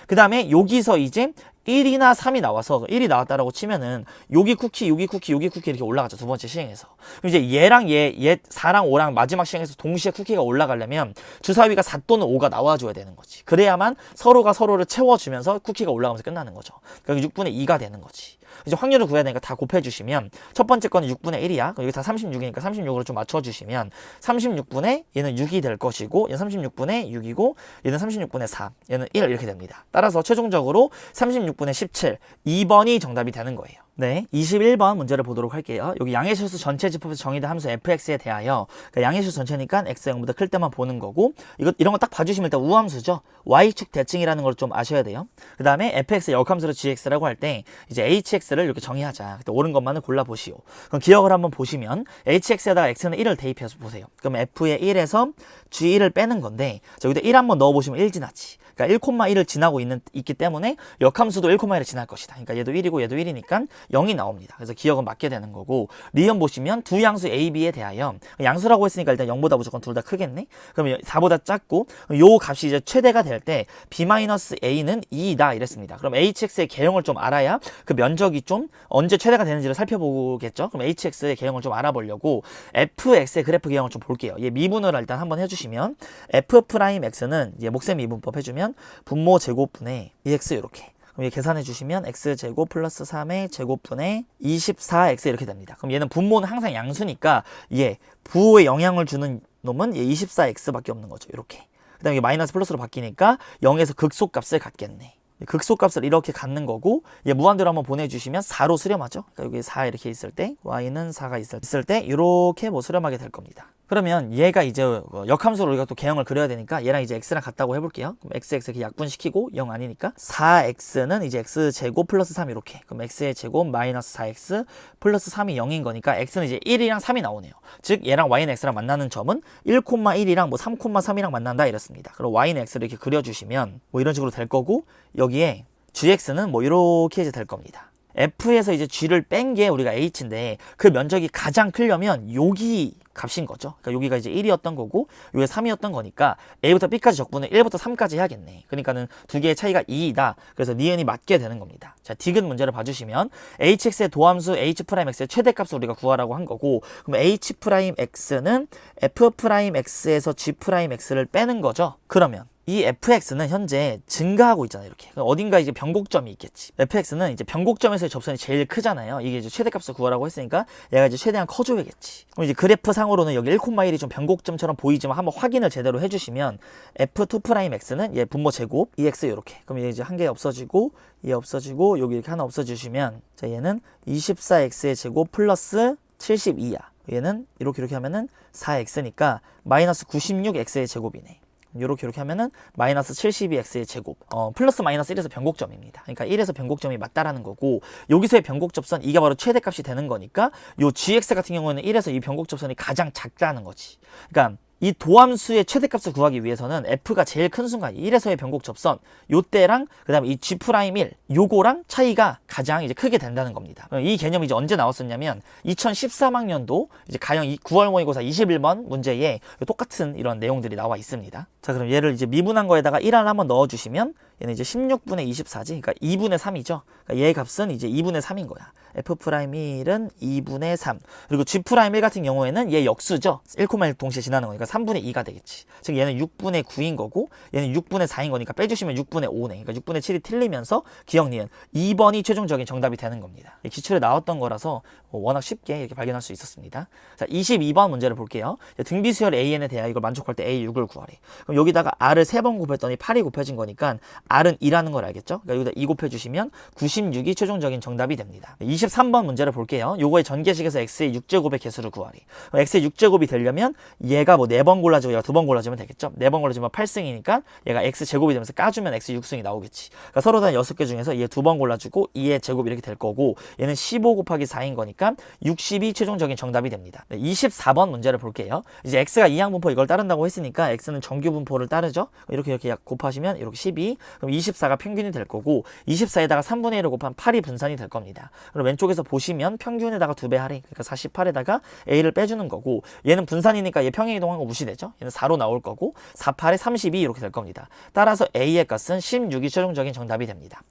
그 다음에 여기서 이제 1이나 3이 나와서 1이 나왔다라고 치면은 여기 쿠키 이렇게 올라가죠. 두 번째 시행에서. 그럼 이제 얘랑 얘 4랑 5랑 마지막 시행에서 동시에 쿠키가 올라가려면 주사위가 4 또는 5가 나와줘야 되는 거지. 그래야만 서로가 서로를 채워주면서 쿠키가 올라가면서 끝나는 거죠. 그러니까 6분의 2가 되는 거지. 이제 확률을 구해야 되니까 다 곱해주시면 첫 번째 거는 6분의 1이야. 여기 다 36이니까 36으로 좀 맞춰주시면 36분의 얘는 6이 될 것이고 얘는 36분의 6이고 얘는 36분의 4 얘는 1 이렇게 됩니다. 따라서 최종적으로 36분의 17 2번이 정답이 되는 거예요. 네, 21번 문제를 보도록 할게요. 여기 양의 실수 전체 집합에서 정의된 함수 fx에 대하여 그러니까 양의 실수 전체니까 x가 0보다 클 때만 보는 거고 이런 거 딱 봐주시면 일단 우함수죠. y축 대칭이라는 걸 좀 아셔야 돼요. 그 다음에 fx의 역함수로 gx라고 할 때 이제 hx를 이렇게 정의하자. 그때 옳은 것만을 골라보시오. 그럼 기억을 한번 보시면 hx에다가 x는 1을 대입해서 보세요. 그럼 f의 1에서 g1을 빼는 건데 여기다 1 한번 넣어보시면 1 지나치. 그러니까 1,1을 지나고 있기 때문에 역함수도 1,1을 지날 것이다. 그러니까 얘도 1이고 얘도 1이니까 0이 나옵니다. 그래서 기억은 맞게 되는 거고 리은 보시면 두 양수 a, b에 대하여 양수라고 했으니까 일단 0보다 무조건 둘 다 크겠네. 그러면 4보다 작고 요 값이 이제 최대가 될 때 b-a는 2다 이랬습니다. 그럼 hx의 개형을 좀 알아야 그 면적이 좀 언제 최대가 되는지를 살펴보겠죠. 그럼 hx의 개형을 좀 알아보려고 fx의 그래프 개형을 좀 볼게요. 얘 미분을 일단 한번 해주시면 f'x는 이제 목셈 미분법 해주면 분모 제곱분의 2x 이렇게. 그럼 얘 계산해 주시면 x제곱 플러스 3의 제곱분의 24x 이렇게 됩니다. 그럼 얘는 분모는 항상 양수니까 얘 부호에 영향을 주는 놈은 얘 24x밖에 없는 거죠. 이렇게. 그 다음에 마이너스 플러스로 바뀌니까 0에서 극소값을 갖겠네. 극소값을 이렇게 갖는 거고 얘 무한대로 한번 보내주시면 4로 수렴하죠. 그러니까 여기 4 이렇게 있을 때 y는 4가 있을 때 이렇게 뭐 수렴하게 될 겁니다. 그러면 얘가 이제 역함수로 우리가 또 개형을 그려야 되니까 얘랑 이제 x랑 같다고 해볼게요. 그럼 x 이렇게 약분시키고 0 아니니까 4x는 이제 x제곱 플러스 3 이렇게. 그럼 x의 제곱 마이너스 4x 플러스 3이 0인 거니까 x는 이제 1이랑 3이 나오네요. 즉 얘랑 y는 x랑 만나는 점은 1,1이랑 뭐 3,3이랑 만난다 이랬습니다. 그럼 y는 x를 이렇게 그려주시면 뭐 이런 식으로 될 거고 여기에 gx는 뭐 이렇게 이제 될 겁니다. F에서 이제 G를 뺀 게 우리가 H인데 그 면적이 가장 크려면 여기 값인 거죠. 그러니까 여기가 이제 1이었던 거고 여기가 3이었던 거니까 A부터 B까지 적분을 1부터 3까지 해야겠네. 그러니까는 두 개의 차이가 2이다. 그래서 니은이 맞게 되는 겁니다. 자, 디귿 문제를 봐주시면 hx의 도함수 h'x의 최대값을 우리가 구하라고 한 거고 그럼 h'x는 f'x에서 g'x를 빼는 거죠. 그러면 이 fx는 현재 증가하고 있잖아요. 이렇게 어딘가 이제 변곡점이 있겠지. fx는 이제 변곡점에서의 접선이 제일 크잖아요. 이게 이제 최대값을 구하라고 했으니까 얘가 이제 최대한 커줘야겠지. 그럼 이제 그래프 상으로는 여기 1,1이 좀 변곡점처럼 보이지만 한번 확인을 제대로 해주시면 f2'x는 얘 분모 제곱 2x 이렇게. 그럼 얘 이제 한 개 없어지고 얘 없어지고 여기 이렇게 하나 없어주시면 자 얘는 24x의 제곱 플러스 72야. 얘는 이렇게 하면은 4x니까 마이너스 96x의 제곱이네. 이렇게 하면은 마이너스 72x의 제곱 플러스 마이너스 1에서 변곡점입니다. 그러니까 1에서 변곡점이 맞다라는 거고 여기서의 변곡접선 이게 바로 최대값이 되는 거니까 요 gx 같은 경우는 1에서 이 변곡접선이 가장 작다는 거지. 그러니까 이 도함수의 최대값을 구하기 위해서는 f가 제일 큰 순간 1에서의 변곡 접선 요때랑 그 다음에 이 g'1 요거랑 차이가 가장 이제 크게 된다는 겁니다. 이 개념이 이제 언제 나왔었냐면 2013학년도 이제 가형 9월 모의고사 21번 문제에 똑같은 이런 내용들이 나와 있습니다. 자, 그럼 얘를 이제 미분한 거에다가 1을 한번 넣어주시면 얘는 이제 16분의 24지. 그러니까 2분의 3이죠. 그러니까 얘의 값은 이제 2분의 3인 거야. F'1은 2분의 3. 그리고 G'1 같은 경우에는 얘 역수죠. 1,1 동시에 지나는 거니까 3분의 2가 되겠지. 즉 얘는 6분의 9인 거고 얘는 6분의 4인 거니까 빼주시면 6분의 5네. 그러니까 6분의 7이 틀리면서 기억 니은 2번이 최종적인 정답이 되는 겁니다. 기출에 나왔던 거라서 워낙 쉽게 이렇게 발견할 수 있었습니다. 자, 22번 문제를 볼게요. 등비수열 AN에 대하여 이걸 만족할 때 A6을 구하래. 그럼 여기다가 R을 3번 곱했더니 8이 곱해진 거니까 R은 2라는 걸 알겠죠? 그러니까 여기다 2 곱해주시면 96이 최종적인 정답이 됩니다. 23번 문제를 볼게요. 요거의 전개식에서 x의 6제곱의 개수를 구하래. x의 6제곱이 되려면 얘가 뭐 4번 골라주고 얘가 2번 골라주면 되겠죠? 4번 골라주면 8승이니까 얘가 x제곱이 되면서 까주면 x 6승이 나오겠지. 그러니까 서로 다 6개 중에서 얘 2번 골라주고 2의 제곱 이렇게 될 거고 얘는 15 곱하기 4인 거니까 60이 최종적인 정답이 됩니다. 24번 문제를 볼게요. 이제 x가 이항분포 이걸 따른다고 했으니까 x는 정규분포를 따르죠? 이렇게 곱하시면 이렇게 12 그럼 24가 평균이 될 거고 24에다가 3분의 1을 곱하면 8이 분산이 될 겁니다. 그럼 왼쪽에서 보시면 평균에다가 2배 하래. 그러니까 48에다가 a를 빼주는 거고 얘는 분산이니까 얘 평행 이동한 거 무시되죠. 얘는 4로 나올 거고 4, 8에 32 이렇게 될 겁니다. 따라서 a의 값은 16이 최종적인 정답이 됩니다.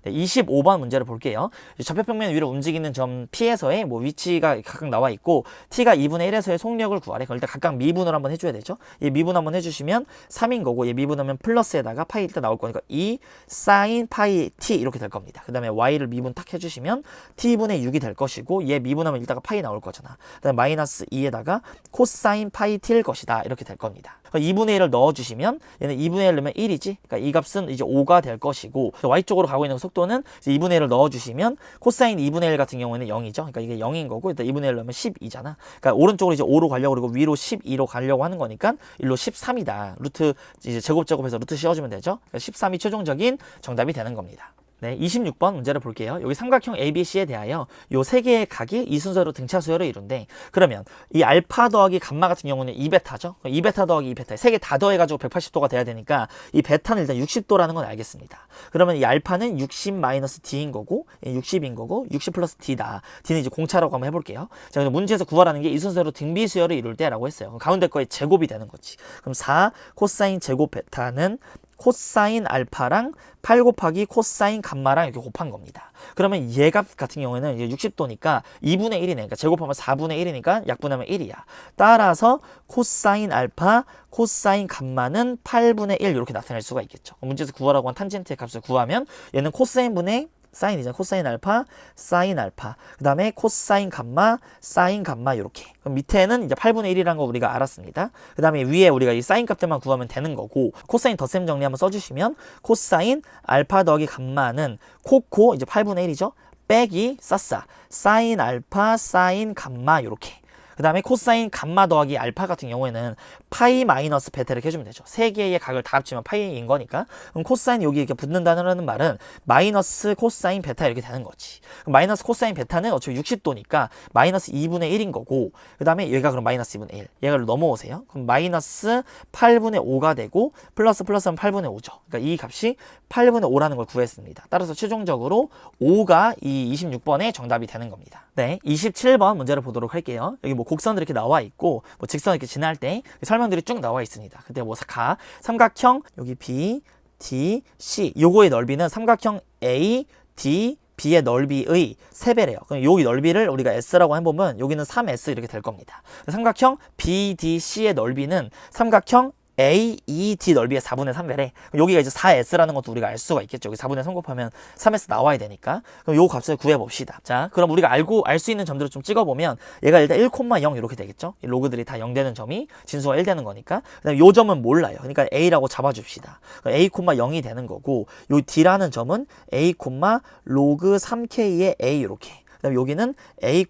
25번 문제를 볼게요. 좌표평면 위로 움직이는 점 P에서의 뭐 위치가 각각 나와 있고 T가 2분의 1에서의 속력을 구하래. 그걸 일단 각각 미분을 한번 해줘야 되죠. 얘 미분 한번 해주시면 3인 거고 얘 미분하면 플러스에다가 파이 일단 나올 거니까 2 사인 파이 T 이렇게 될 겁니다. 그 다음에 Y를 미분 탁 해주시면 T분의 6이 될 것이고 얘 미분하면 일단가 파이 나올 거잖아. 그 다음에 마이너스 2에다가 코사인 파이 T일 것이다. 이렇게 될 겁니다. 2분의 1을 넣어주시면 얘는 2분의 1 넣으면 1이지. 그러니까 이 값은 이제 5가 될 것이고 Y쪽으로 가고 있는 속도는 이제 2분의 1을 넣어주시면 코사인 2분의 1 같은 경우에는 0이죠. 그러니까 이게 0인 거고 일단 2분의 1 넣으면 12잖아. 그러니까 오른쪽으로 이제 5로 가려고 그리고 위로 12로 가려고 하는 거니까 일로 13이다. 루트 이제 제곱해서 루트 씌워주면 되죠. 그러니까 13이 최종적인 정답이 되는 겁니다. 네, 26번 문제를 볼게요. 여기 삼각형 ABC에 대하여 요 세 개의 각이 이 순서로 등차 수열을 이룬대. 그러면 이 알파 더하기 감마 같은 경우는 2베타죠. 2베타 더하기 2베타 세 개 다 더해가지고 180도가 돼야 되니까 이 베타는 일단 60도라는 건 알겠습니다. 그러면 이 알파는 60-D인 거고 60인 거고 60 플러스 D다. D는 이제 공차라고 한번 해볼게요. 자, 그럼 문제에서 구하라는 게 이 순서로 등비 수열을 이룰 때라고 했어요. 그럼 가운데 거의 제곱이 되는 거지. 그럼 4 코사인 제곱 베타는 코사인 알파랑 8 곱하기 코사인 감마랑 이렇게 곱한 겁니다. 그러면 얘값 같은 경우에는 이제 60도니까 2분의 1이네. 그러니까 제곱하면 4분의 1이니까 약분하면 1이야. 따라서 코사인 알파, 코사인 감마는 8분의 1 이렇게 나타낼 수가 있겠죠. 문제에서 구하라고 한 탄젠트의 값을 구하면 얘는 코사인분의 사인이잖아. 코사인 알파, 사인 알파. 그 다음에 코사인 감마, 사인 감마 이렇게. 그럼 밑에는 이제 8분의 1이라는 거 우리가 알았습니다. 그 다음에 위에 우리가 이 사인 값들만 구하면 되는 거고 코사인 덧셈 정리 한번 써주시면 코사인 알파 더하기 감마는 이제 8분의 1이죠. 빼기 싸싸 사인 알파, 사인 감마 이렇게. 그 다음에 코사인 감마 더하기 알파 같은 경우에는 파이 마이너스 베타 이렇게 해주면 되죠. 세 개의 각을 다 합치면 파이인 거니까. 그럼 코사인 여기 이렇게 붙는다는 말은 마이너스 코사인 베타 이렇게 되는 거지. 그럼 마이너스 코사인 베타는 어차피 60도니까 마이너스 2분의 1인 거고, 그 다음에 얘가 그럼 마이너스 2분의 1. 얘가 넘어오세요. 그럼 마이너스 8분의 5가 되고 플러스는 8분의 5죠. 그러니까 이 값이 8분의 5라는 걸 구했습니다. 따라서 최종적으로 5가 이 26번의 정답이 되는 겁니다. 네, 27번 문제를 보도록 할게요. 여기 뭐 곡선들이 이렇게 나와 있고 뭐 직선 이렇게 지날 때 설명들이 쭉 나와 있습니다. 근데 뭐 삼각형 여기 B, D, C 요거의 넓이는 삼각형 A, D, B의 넓이의 3배래요. 그럼 여기 넓이를 우리가 S라고 해보면 여기는 3S 이렇게 될 겁니다. 삼각형 BDC의 넓이는 삼각형 AED 넓이의 4분의 3배래. 여기가 이제 4S라는 것도 우리가 알 수가 있겠죠. 여기 4분의 3 곱하면 3S 나와야 되니까. 그럼 요 값을 구해봅시다. 자, 그럼 우리가 알 수 있는 점들을 좀 찍어보면 얘가 일단 1,0 이렇게 되겠죠. 이 로그들이 다 0 되는 점이 진수가 1 되는 거니까. 그다음에 요 점은 몰라요. 그러니까 A라고 잡아줍시다. A, 0이 되는 거고 요 D라는 점은 A, 로그 3K의 A 이렇게. 그다음에 여기는 A,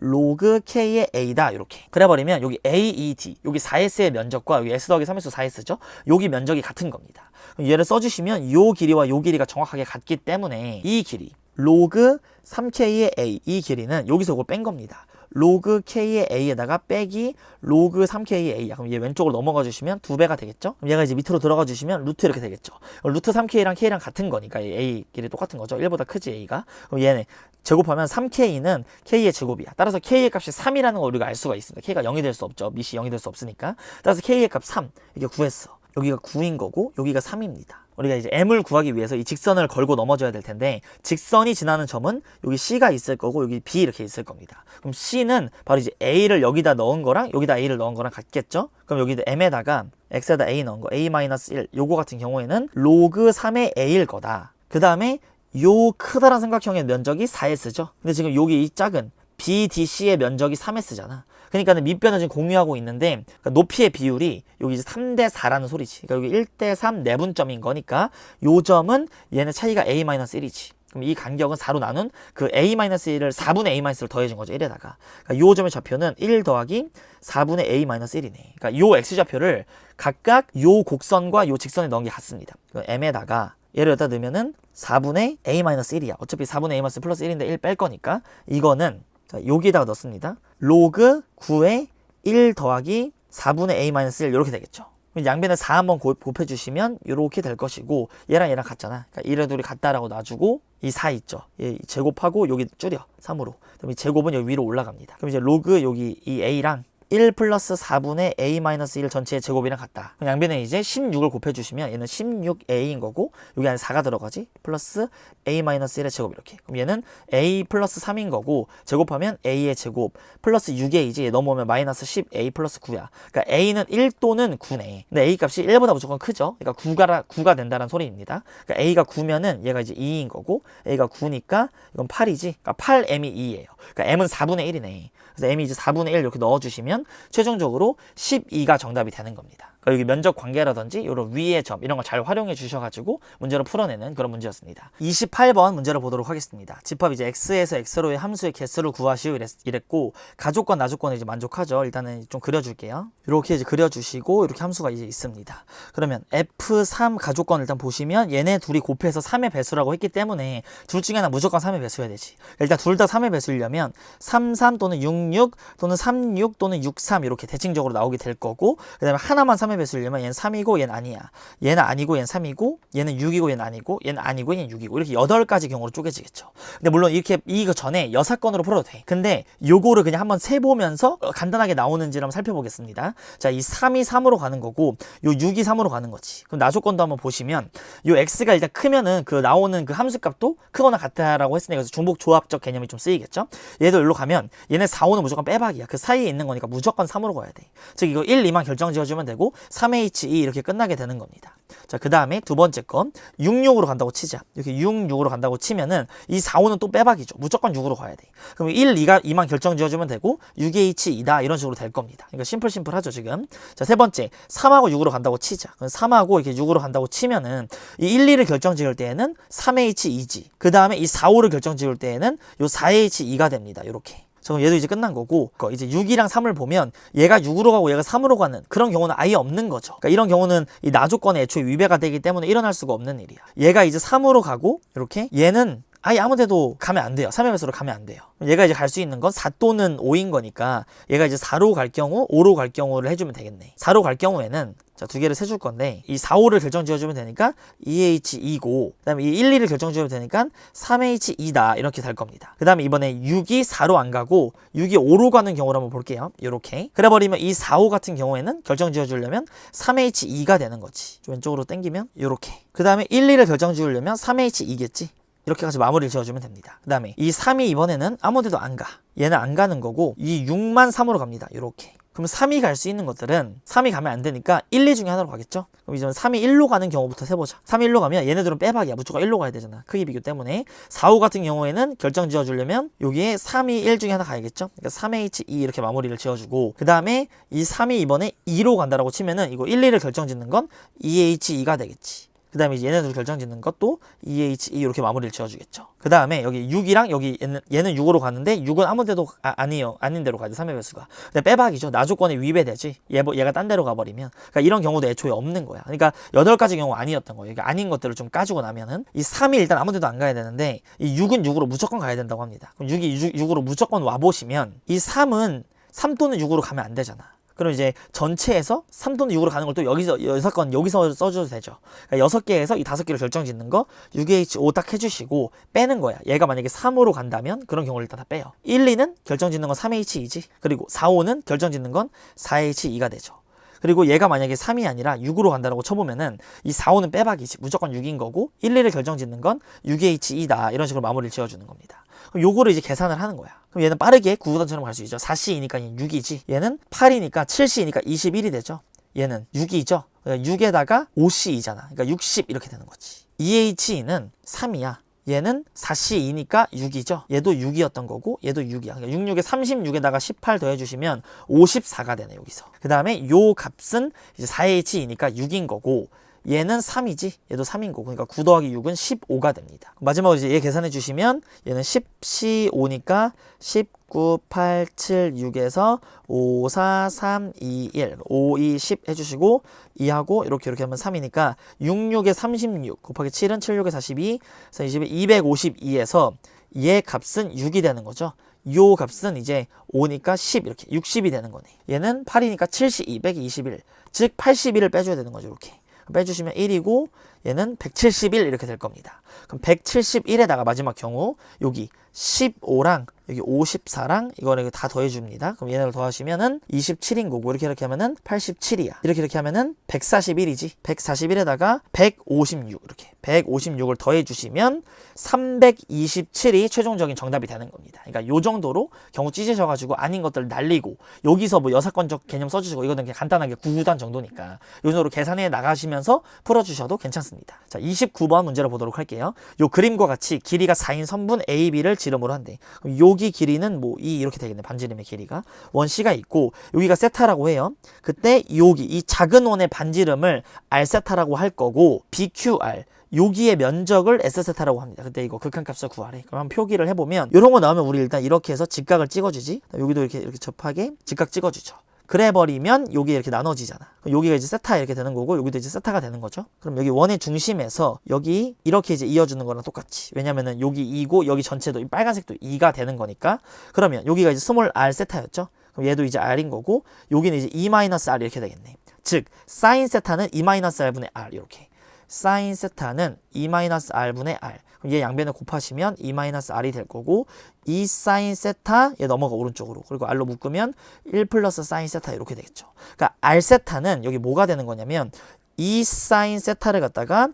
로그 K의 A다 이렇게 그래버리면 여기 AED 여기 4S의 면적과 여기 S 더하기 3S 4S죠. 여기 면적이 같은 겁니다. 얘를 써주시면 요 길이와 요 길이가 정확하게 같기 때문에 이 길이 로그 3K의 A 이 길이는 여기서 이걸 뺀 겁니다. 로그 K의 A에다가 빼기 로그 3K의 A야. 그럼 얘 왼쪽으로 넘어가 주시면 2배가 되겠죠? 그럼 얘가 이제 밑으로 들어가 주시면 루트 이렇게 되겠죠? 루트 3K랑 K랑 같은 거니까 A 길이 똑같은 거죠? 1보다 크지 A가? 그럼 얘네 제곱하면 3K는 K의 제곱이야. 따라서 K의 값이 3이라는 걸 우리가 알 수가 있습니다. K가 0이 될 수 없죠. 밑이 0이 될 수 없으니까. 따라서 K의 값 3 이게 구했어. 여기가 9인 거고 여기가 3입니다. 우리가 이제 M을 구하기 위해서 이 직선을 걸고 넘어져야 될 텐데 직선이 지나는 점은 여기 C가 있을 거고 여기 B 이렇게 있을 겁니다. 그럼 C는 바로 이제 A를 여기다 넣은 거랑 여기다 A를 넣은 거랑 같겠죠? 그럼 여기도 M에다가 X에다 A 넣은 거 A-1 요거 같은 경우에는 로그 3의 A일 거다. 그 다음에 요 크다란 삼각형의 면적이 4S죠? 근데 지금 여기 이 작은 BDC의 면적이 3S잖아. 그러니까 밑변을 지금 공유하고 있는데 그러니까 높이의 비율이 여기 이제 3대 4라는 소리지. 그러니까 여기 1대 3 내분점인 거니까 요 점은 얘네 차이가 A-1이지. 그럼 이 간격은 4로 나눈 그 A-1을 4분의 A-를 더해준 거죠. 1에다가. 그러니까 요 점의 좌표는 1 더하기 4분의 A-1이네. 그러니까 요 X좌표를 각각 요 곡선과 요 직선에 넣은 게 같습니다. M에다가 얘를 여기다 넣으면은 4분의 A-1이야. 어차피 4분의 A- 플러스 1인데 1 뺄 거니까 이거는 자, 여기다가 넣습니다. 로그 9에 1 더하기 4분의 A-1 이렇게 되겠죠. 양변에 4 한번 곱해주시면 이렇게 될 것이고 얘랑 같잖아. 그러니까 이래둘이 같다라고 놔주고 이 4 있죠. 얘 제곱하고 여기 줄여 3으로. 그럼 이 제곱은 여기 위로 올라갑니다. 그럼 이제 로그 여기 이 A랑 1 플러스 4분의 A-1 전체의 제곱이랑 같다. 그럼 양변에 이제 16을 곱해주시면 얘는 16A인 거고 여기 안에 4가 들어가지. 플러스 A-1의 제곱 이렇게. 그럼 얘는 A 플러스 3인 거고 제곱하면 A의 제곱 플러스 6A지. 얘 넘어오면 마이너스 10A 플러스 9야. 그러니까 A는 1 또는 9네. 근데 A 값이 1보다 무조건 크죠. 그러니까 9가 된다는 소리입니다. 그러니까 A가 9면은 얘가 이제 2인 거고 A가 9니까 이건 8이지. 그러니까 8M이 2예요. 그러니까 M은 4분의 1이네. 그래서 M이 이제 4분의 1 이렇게 넣어주시면 최종적으로 12가 정답이 되는 겁니다. 그러니까 여기 면적 관계라든지 이런 위의 점 이런 거 잘 활용해 주셔가지고 문제를 풀어내는 그런 문제였습니다. 28번 문제를 보도록 하겠습니다. 집합 이제 x에서 x로의 함수의 개수를 구하시오 이랬고 가족권 나족권에 이제 만족하죠. 일단은 좀 그려줄게요. 이렇게 이제 그려주시고 이렇게 함수가 이제 있습니다. 그러면 f3 가족권 일단 보시면 얘네 둘이 곱해서 3의 배수라고 했기 때문에 둘 중에 하나 무조건 3의 배수여야 되지. 일단 둘 다 3의 배수이려면 33 또는 66 또는 36 또는 63 이렇게 대칭적으로 나오게 될 거고 그 다음에 하나만 3의 배수이려면 얘는 3이고 얘는 아니야. 얘는 아니고 얘는 3이고 얘는 6이고 얘는 아니고 얘는 아니고 얘는 6이고 이렇게 8가지 경우로 쪼개지겠죠. 근데 물론 이렇게 이거 전에 여사건으로 풀어도 돼. 근데 요거를 그냥 한번 세보면서 간단하게 나오는지를 한번 살펴보겠습니다. 자, 이 3이 3으로 가는 거고 요 6이 3으로 가는 거지. 그럼 나조건도 한번 보시면 요 x가 일단 크면은 그 나오는 그 함수값도 크거나 같다라고 했으니까 그래서 중복 조합적 개념이 좀 쓰이겠죠. 얘도 여기로 가면 얘네 4, 5는 무조건 빼박이야. 그 사이에 있는 거니까 무조건 3으로 가야 돼. 즉 이거 1, 2만 결정 지어주면 되고 3H2 이렇게 끝나게 되는 겁니다. 자, 그 다음에 두 번째 건 6, 6으로 간다고 치자. 이렇게 6, 6으로 간다고 치면은 이 4, 5는 또 빼박이죠. 무조건 6으로 가야 돼. 그럼 1, 2만 결정 지어주면 되고 6H2다 이런 식으로 될 겁니다. 그러니까 심플하죠 지금. 자, 세 번째 3하고 6으로 간다고 치자. 그럼 3하고 이렇게 6으로 간다고 치면은 이 1, 2를 결정 지을 때에는 3H2지. 그 다음에 이 4, 5를 결정 지을 때에는 요 4H2가 됩니다. 이렇게. 자, 그럼 얘도 이제 끝난 거고, 이제 6이랑 3을 보면 얘가 6으로 가고 얘가 3으로 가는 그런 경우는 아예 없는 거죠. 그러니까 이런 경우는 이 나조건에 애초에 위배가 되기 때문에 일어날 수가 없는 일이야. 얘가 이제 3으로 가고 이렇게 얘는 아예 아무 데도 가면 안 돼요. 3의 배수로 가면 안 돼요. 얘가 이제 갈 수 있는 건 4 또는 5인 거니까 얘가 이제 4로 갈 경우, 5로 갈 경우를 해주면 되겠네. 4로 갈 경우에는 자, 두 개를 세줄 건데 이 4, 5를 결정 지어주면 되니까 2H2고 그 다음에 이 1, 2를 결정 지어주면 되니까 3H2다 이렇게 될 겁니다. 그 다음에 이번에 6이 4로 안 가고 6이 5로 가는 경우를 한번 볼게요. 요렇게 그래버리면 이 4, 5 같은 경우에는 결정 지어주려면 3H2가 되는 거지. 좀 왼쪽으로 당기면 요렇게. 그 다음에 1, 2를 결정 지으려면 3H2겠지. 이렇게 가지고 마무리를 지어주면 됩니다. 그 다음에 이 3이 이번에는 아무데도 안 가. 얘는 안 가는 거고 이 6만 3으로 갑니다. 이렇게. 그럼 3이 갈 수 있는 것들은 3이 가면 안 되니까 1, 2 중에 하나로 가겠죠? 그럼 이제 3이 1로 가는 경우부터 세보자. 3이 1로 가면 얘네들은 빼박이야. 무조건 1로 가야 되잖아. 크기 비교 때문에. 4, 5 같은 경우에는 결정 지어주려면 여기에 3이 1 중에 하나 가야겠죠? 그러니까 3H2 이렇게 마무리를 지어주고 그 다음에 이 3이 이번에 2로 간다라고 치면은 이거 1, 2를 결정 짓는 건 2H2가 되겠지. 그 다음에 이제 얘네들 결정 짓는 것도 2H2 이렇게 마무리를 지어주겠죠. 그 다음에 여기 6이랑 여기 얘는 6으로 가는데 6은 아무 데도 아니에요. 아닌 데로 가지 3의 배수가. 근데 빼박이죠. 나조건에 위배되지. 얘가 딴 데로 가버리면. 그러니까 이런 경우도 애초에 없는 거야. 그러니까 8가지 경우 아니었던 거예요. 그러니까 아닌 것들을 좀 까주고 나면은 이 3이 일단 아무 데도 안 가야 되는데 이 6은 6으로 무조건 가야 된다고 합니다. 그럼 6이 6으로 무조건 와보시면 이 3은 3 또는 6으로 가면 안 되잖아. 그럼 이제 전체에서 3 또는 6으로 가는 걸 또 여기서 6건 여기서 써줘도 되죠. 그러니까 6개에서 이 5개를 결정 짓는 거 6H5 딱 해주시고 빼는 거야. 얘가 만약에 3으로 간다면 그런 경우를 일단 다 빼요. 1, 2는 결정 짓는 건 3H2지. 그리고 4, 5는 결정 짓는 건 4H2가 되죠. 그리고 얘가 만약에 3이 아니라 6으로 간다고 쳐보면은 이 4, 5는 빼박이지. 무조건 6인 거고 1, 2를 결정 짓는 건 6H2다. 이런 식으로 마무리를 지어주는 겁니다. 그럼 요거를 이제 계산을 하는 거야. 그럼 얘는 빠르게 구구단처럼 갈 수 있죠. 4C이니까 6이지. 얘는 8이니까 7C니까 21이 되죠. 얘는 6이죠. 6에다가 5C이잖아. 그러니까 60 이렇게 되는 거지. 2H는 3이야. 얘는 4C2니까 6이죠. 얘도 6이었던 거고 얘도 6이야. 그러니까 66에 36에다가 18 더해주시면 54가 되네 여기서. 그 다음에 요 값은 이제 4H이니까 6인 거고 얘는 3이지. 얘도 3인 거고. 그러니까 9 더하기 6은 15가 됩니다. 마지막으로 이제 얘 계산해 주시면 얘는 10C5니까 19, 8, 7, 6에서 5, 4, 3, 2, 1, 5, 2, 10 해주시고 2하고 이렇게 하면 3이니까 66에 36 곱하기 7은 76에 42, 20에 252에서 얘 값은 6이 되는 거죠. 요 값은 이제 5니까 10 이렇게 60이 되는 거네. 얘는 8이니까 72, 121, 즉 81을 빼줘야 되는 거죠. 이렇게. 빼주시면 1이고 얘는 171 이렇게 될 겁니다. 그럼 171에다가 마지막 경우 여기 15랑 여기 54랑 이거를 다 더해줍니다. 그럼 얘네를 더하시면은 27인 거고 이렇게 하면은 87이야. 이렇게 하면은 141이지. 141에다가 156 이렇게 156을 더해주시면 327이 최종적인 정답이 되는 겁니다. 그러니까 요 정도로 경우 찢으셔가지고 아닌 것들 날리고 여기서 뭐 여사건적 개념 써주시고 이거는 그냥 간단하게 9구단 정도니까 요 정도로 계산해 나가시면서 풀어주셔도 괜찮습니다. 자, 29번 문제를 보도록 할게요. 요 그림과 같이 길이가 4인 선분 A, B를 지름으로 한대. 그럼 여기 길이는 뭐 E 이렇게 되겠네. 반지름의 길이가. 원 C가 있고 여기가 세타라고 해요. 그때 여기 이 작은 원의 반지름을 R 세타라고 할 거고 BQR 여기의 면적을 S세타라고 합니다. 그때 이거 극한값을 구하래. 그럼 한번 표기를 해보면 이런 거 나오면 우리 일단 이렇게 해서 직각을 찍어주지. 여기도 이렇게 접하게 직각 찍어주죠. 그래 버리면 여기 이렇게 나눠지잖아. 여기가 이제 세타 이렇게 되는 거고 여기도 이제 세타가 되는 거죠. 그럼 여기 원의 중심에서 여기 이렇게 이제 이어주는 거랑 똑같이. 왜냐면은 여기 2고 여기 전체도 이 빨간색도 2가 되는 거니까. 그러면 여기가 이제 스몰 r 세타였죠. 그럼 얘도 이제 r인 거고 여기는 이제 E-r 이렇게 되겠네. 즉 사인 세타는 E-r분의 r 이렇게. 사인 세타는 E-r분의 r. 그럼 얘 양변을 곱하시면 E-r이 될 거고 이 사인 세타 얘 넘어가 오른쪽으로. 그리고 r로 묶으면 1 플러스 사인 세타 이렇게 되겠죠. 그러니까 r 세타는 여기 뭐가 되는 거냐면 이 사인 세타를 갖다가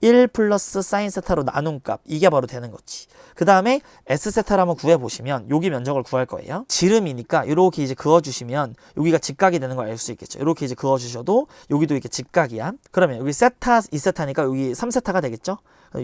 1 플러스 사인 세타로 나눈 값 이게 바로 되는 거지. 그 다음에 S세타를 한번 구해보시면 여기 면적을 구할 거예요. 지름이니까 이렇게 이제 그어주시면 여기가 직각이 되는 걸 알 수 있겠죠. 이렇게 이제 그어주셔도 여기도 이렇게 직각이야. 그러면 여기 세타 2세타니까 여기 3세타가 되겠죠.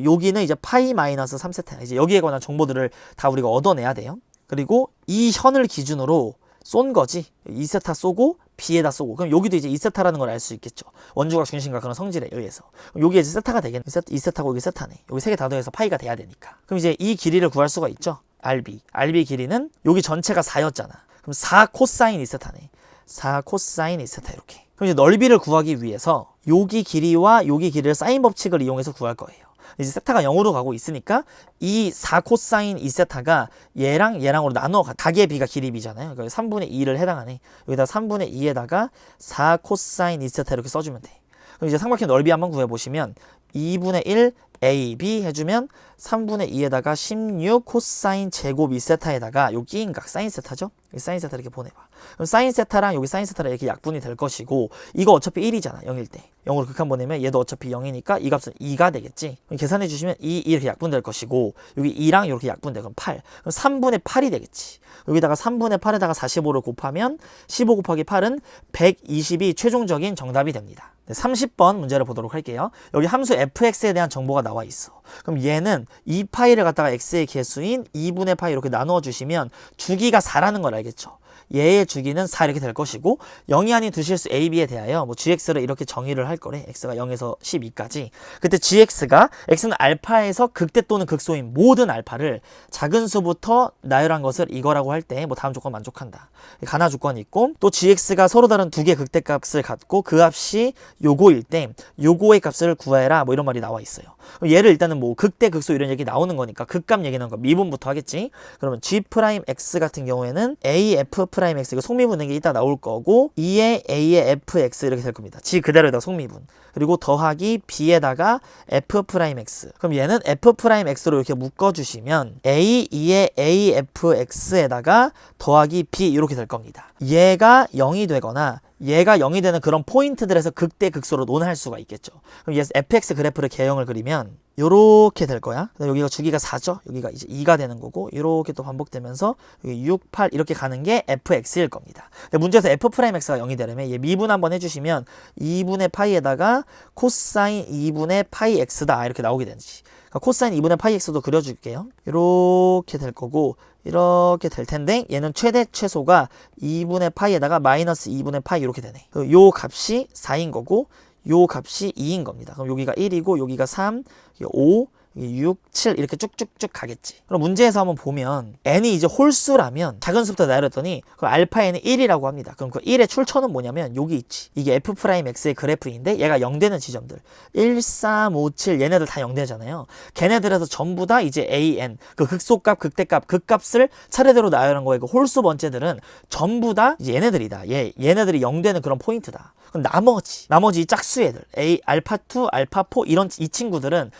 여기는 이제 파이 마이너스 3세타. 이제 여기에 관한 정보들을 다 우리가 얻어내야 돼요. 그리고 이 현을 기준으로 쏜 거지. 2세타 쏘고 B에다 쏘고. 그럼 여기도 이제 2세타라는 걸 알 수 있겠죠. 원주각 중심과 그런 성질에 의해서. 그럼 여기에 이제 세타가 되겠네. 2세타고 여기 세타네. 여기 세 개 다 더해서 파이가 돼야 되니까. 그럼 이제 이 길이를 구할 수가 있죠. RB 길이는 여기 전체가 4였잖아. 그럼 4 코사인 2세타네. 4 코사인 2세타 이렇게. 그럼 이제 넓이를 구하기 위해서 여기 길이와 여기 길이를 사인 법칙을 이용해서 구할 거예요. 이제 세타가 0으로 가고 있으니까 이 4 코사인 2세타가 얘랑 얘랑으로 나눠 각의 b가 길이 b잖아요. 그러니까 3분의 2를 해당하네. 여기다 3분의 2에다가 4 코사인 2세타 이렇게 써주면 돼. 그럼 이제 삼각형 넓이 한번 구해보시면 2분의 1 AB 해주면 3분의 2에다가 16 코사인 제곱 2세타에다가 요 끼인 각 사인 세타죠? 이 사인 세타 이렇게 보내봐. 그럼 사인 세타랑 여기 사인 세타랑 이렇게 약분이 될 것이고 이거 어차피 1이잖아. 0일 때. 0으로 극한 보내면 얘도 어차피 0이니까 이 값은 2가 되겠지. 그럼 계산해 주시면 2 이렇게 약분될 것이고 여기 2랑 이렇게 약분돼. 그럼 8. 그럼 3분의 8이 되겠지. 여기다가 3분의 8에다가 45를 곱하면 15 곱하기 8은 120이 최종적인 정답이 됩니다. 30번 문제를 보도록 할게요. 여기 함수 fx에 대한 정보가 나와 있어. 그럼 얘는 2파이를 갖다가 x의 개수인 2분의 파이 이렇게 나누어 주시면 주기가 4라는 걸 알겠죠. 얘의 주기는 4 이렇게 될 것이고 0이 아닌 두 실수 a, b에 대하여 뭐 gx를 이렇게 정의를 할 거래. x가 0에서 12까지. 그때 gx가 x는 알파에서 극대 또는 극소인 모든 알파를 작은 수부터 나열한 것을 이거라고 할 때 뭐 다음 조건 만족한다. 가나 조건이 있고 또 gx가 서로 다른 두 개의 극대 값을 갖고 그 값이 요거일 때 요거의 값을 구해라 뭐 이런 말이 나와 있어요. 얘를 일단은 뭐 극대 극소 이런 얘기 나오는 거니까 극값 얘기는 거 미분부터 하겠지. 그러면 g'(x) 같은 경우에는 af'(x) 이거 속미분인 게 이따 나올 거고 2의 a의 fx 이렇게 될 겁니다. g 그대로에다가 속미분. 그리고 더하기 b에다가 f'(x). 그럼 얘는 f'x로 이렇게 묶어주시면 a, 2의 afx에다가 더하기 b 이렇게 될 겁니다. 얘가 0이 되거나 얘가 0이 되는 그런 포인트들에서 극대 극소로 논할 수가 있겠죠. 그럼 얘 fx 그래프를 개형을 그리면 요렇게 될 거야. 여기가 주기가 4죠. 여기가 이제 2가 되는 거고 이렇게 또 반복되면서 여기 6, 8 이렇게 가는 게 fx일 겁니다. 문제에서 f'x가 0이 되려면 얘 미분 한번 해주시면 2분의 파이에다가 코사인 2분의 파이 x다 이렇게 나오게 되지. 그러니까 코사인 2분의 파이 x도 그려줄게요. 이렇게 될 거고 이렇게 될 텐데 얘는 최대 최소가 2분의 파이에다가 마이너스 2분의 파이 이렇게 되네. 요 값이 4인 거고 요 값이 2인 겁니다. 그럼 여기가 1이고 여기가 3, 5, 6, 7 이렇게 쭉쭉쭉 가겠지. 그럼 문제에서 한번 보면 n이 이제 홀수라면 작은 수부터 나열했더니 그 알파 n이 1이라고 합니다. 그럼 그 1의 출처는 뭐냐면 여기 있지. 이게 f'x의 그래프인데 얘가 0되는 지점들 1, 3, 5, 7 얘네들 다 0되잖아요. 걔네들에서 전부 다 이제 an 그 극소값, 극대값, 극값을 차례대로 나열한 거에 그 홀수 번째들은 전부 다 이제 얘네들이다. 얘네들이 0되는 그런 포인트다. 그럼 나머지 이 짝수 애들 알파2, 알파4 이런 이 친구들은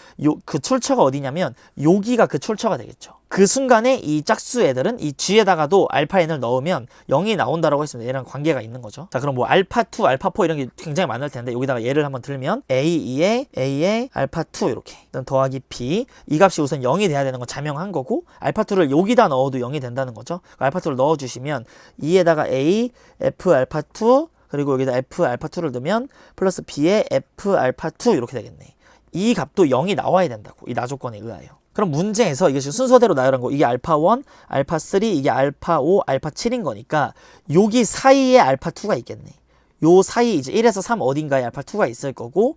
그 출처가 어디냐면 여기가 그 출처가 되겠죠. 그 순간에 이 짝수 애들은 이 g에다가도 알파 n을 넣으면 0이 나온다라고 했으면 얘랑 관계가 있는 거죠. 자, 그럼 뭐 알파2, 알파4 이런 게 굉장히 많을 텐데 여기다가 예를 한번 들면 a의 알파2 이렇게 더하기 b 이 값이 우선 0이 돼야 되는 건 자명한 거고 알파2를 여기다 넣어도 0이 된다는 거죠. 알파2를 넣어주시면 2에다가 a f 알파2 그리고 여기다 f 알파2를 넣으면 플러스 b의 f 알파2 이렇게 되겠네. 이 값도 0이 나와야 된다고. 이 나조건에 의하여. 그럼 문제에서 이게 지금 순서대로 나열한 거 이게 알파1, 알파3, 이게 알파5, 알파7인 거니까 여기 사이에 알파2가 있겠네. 요 사이 이제 1에서 3 어딘가에 알파2가 있을 거고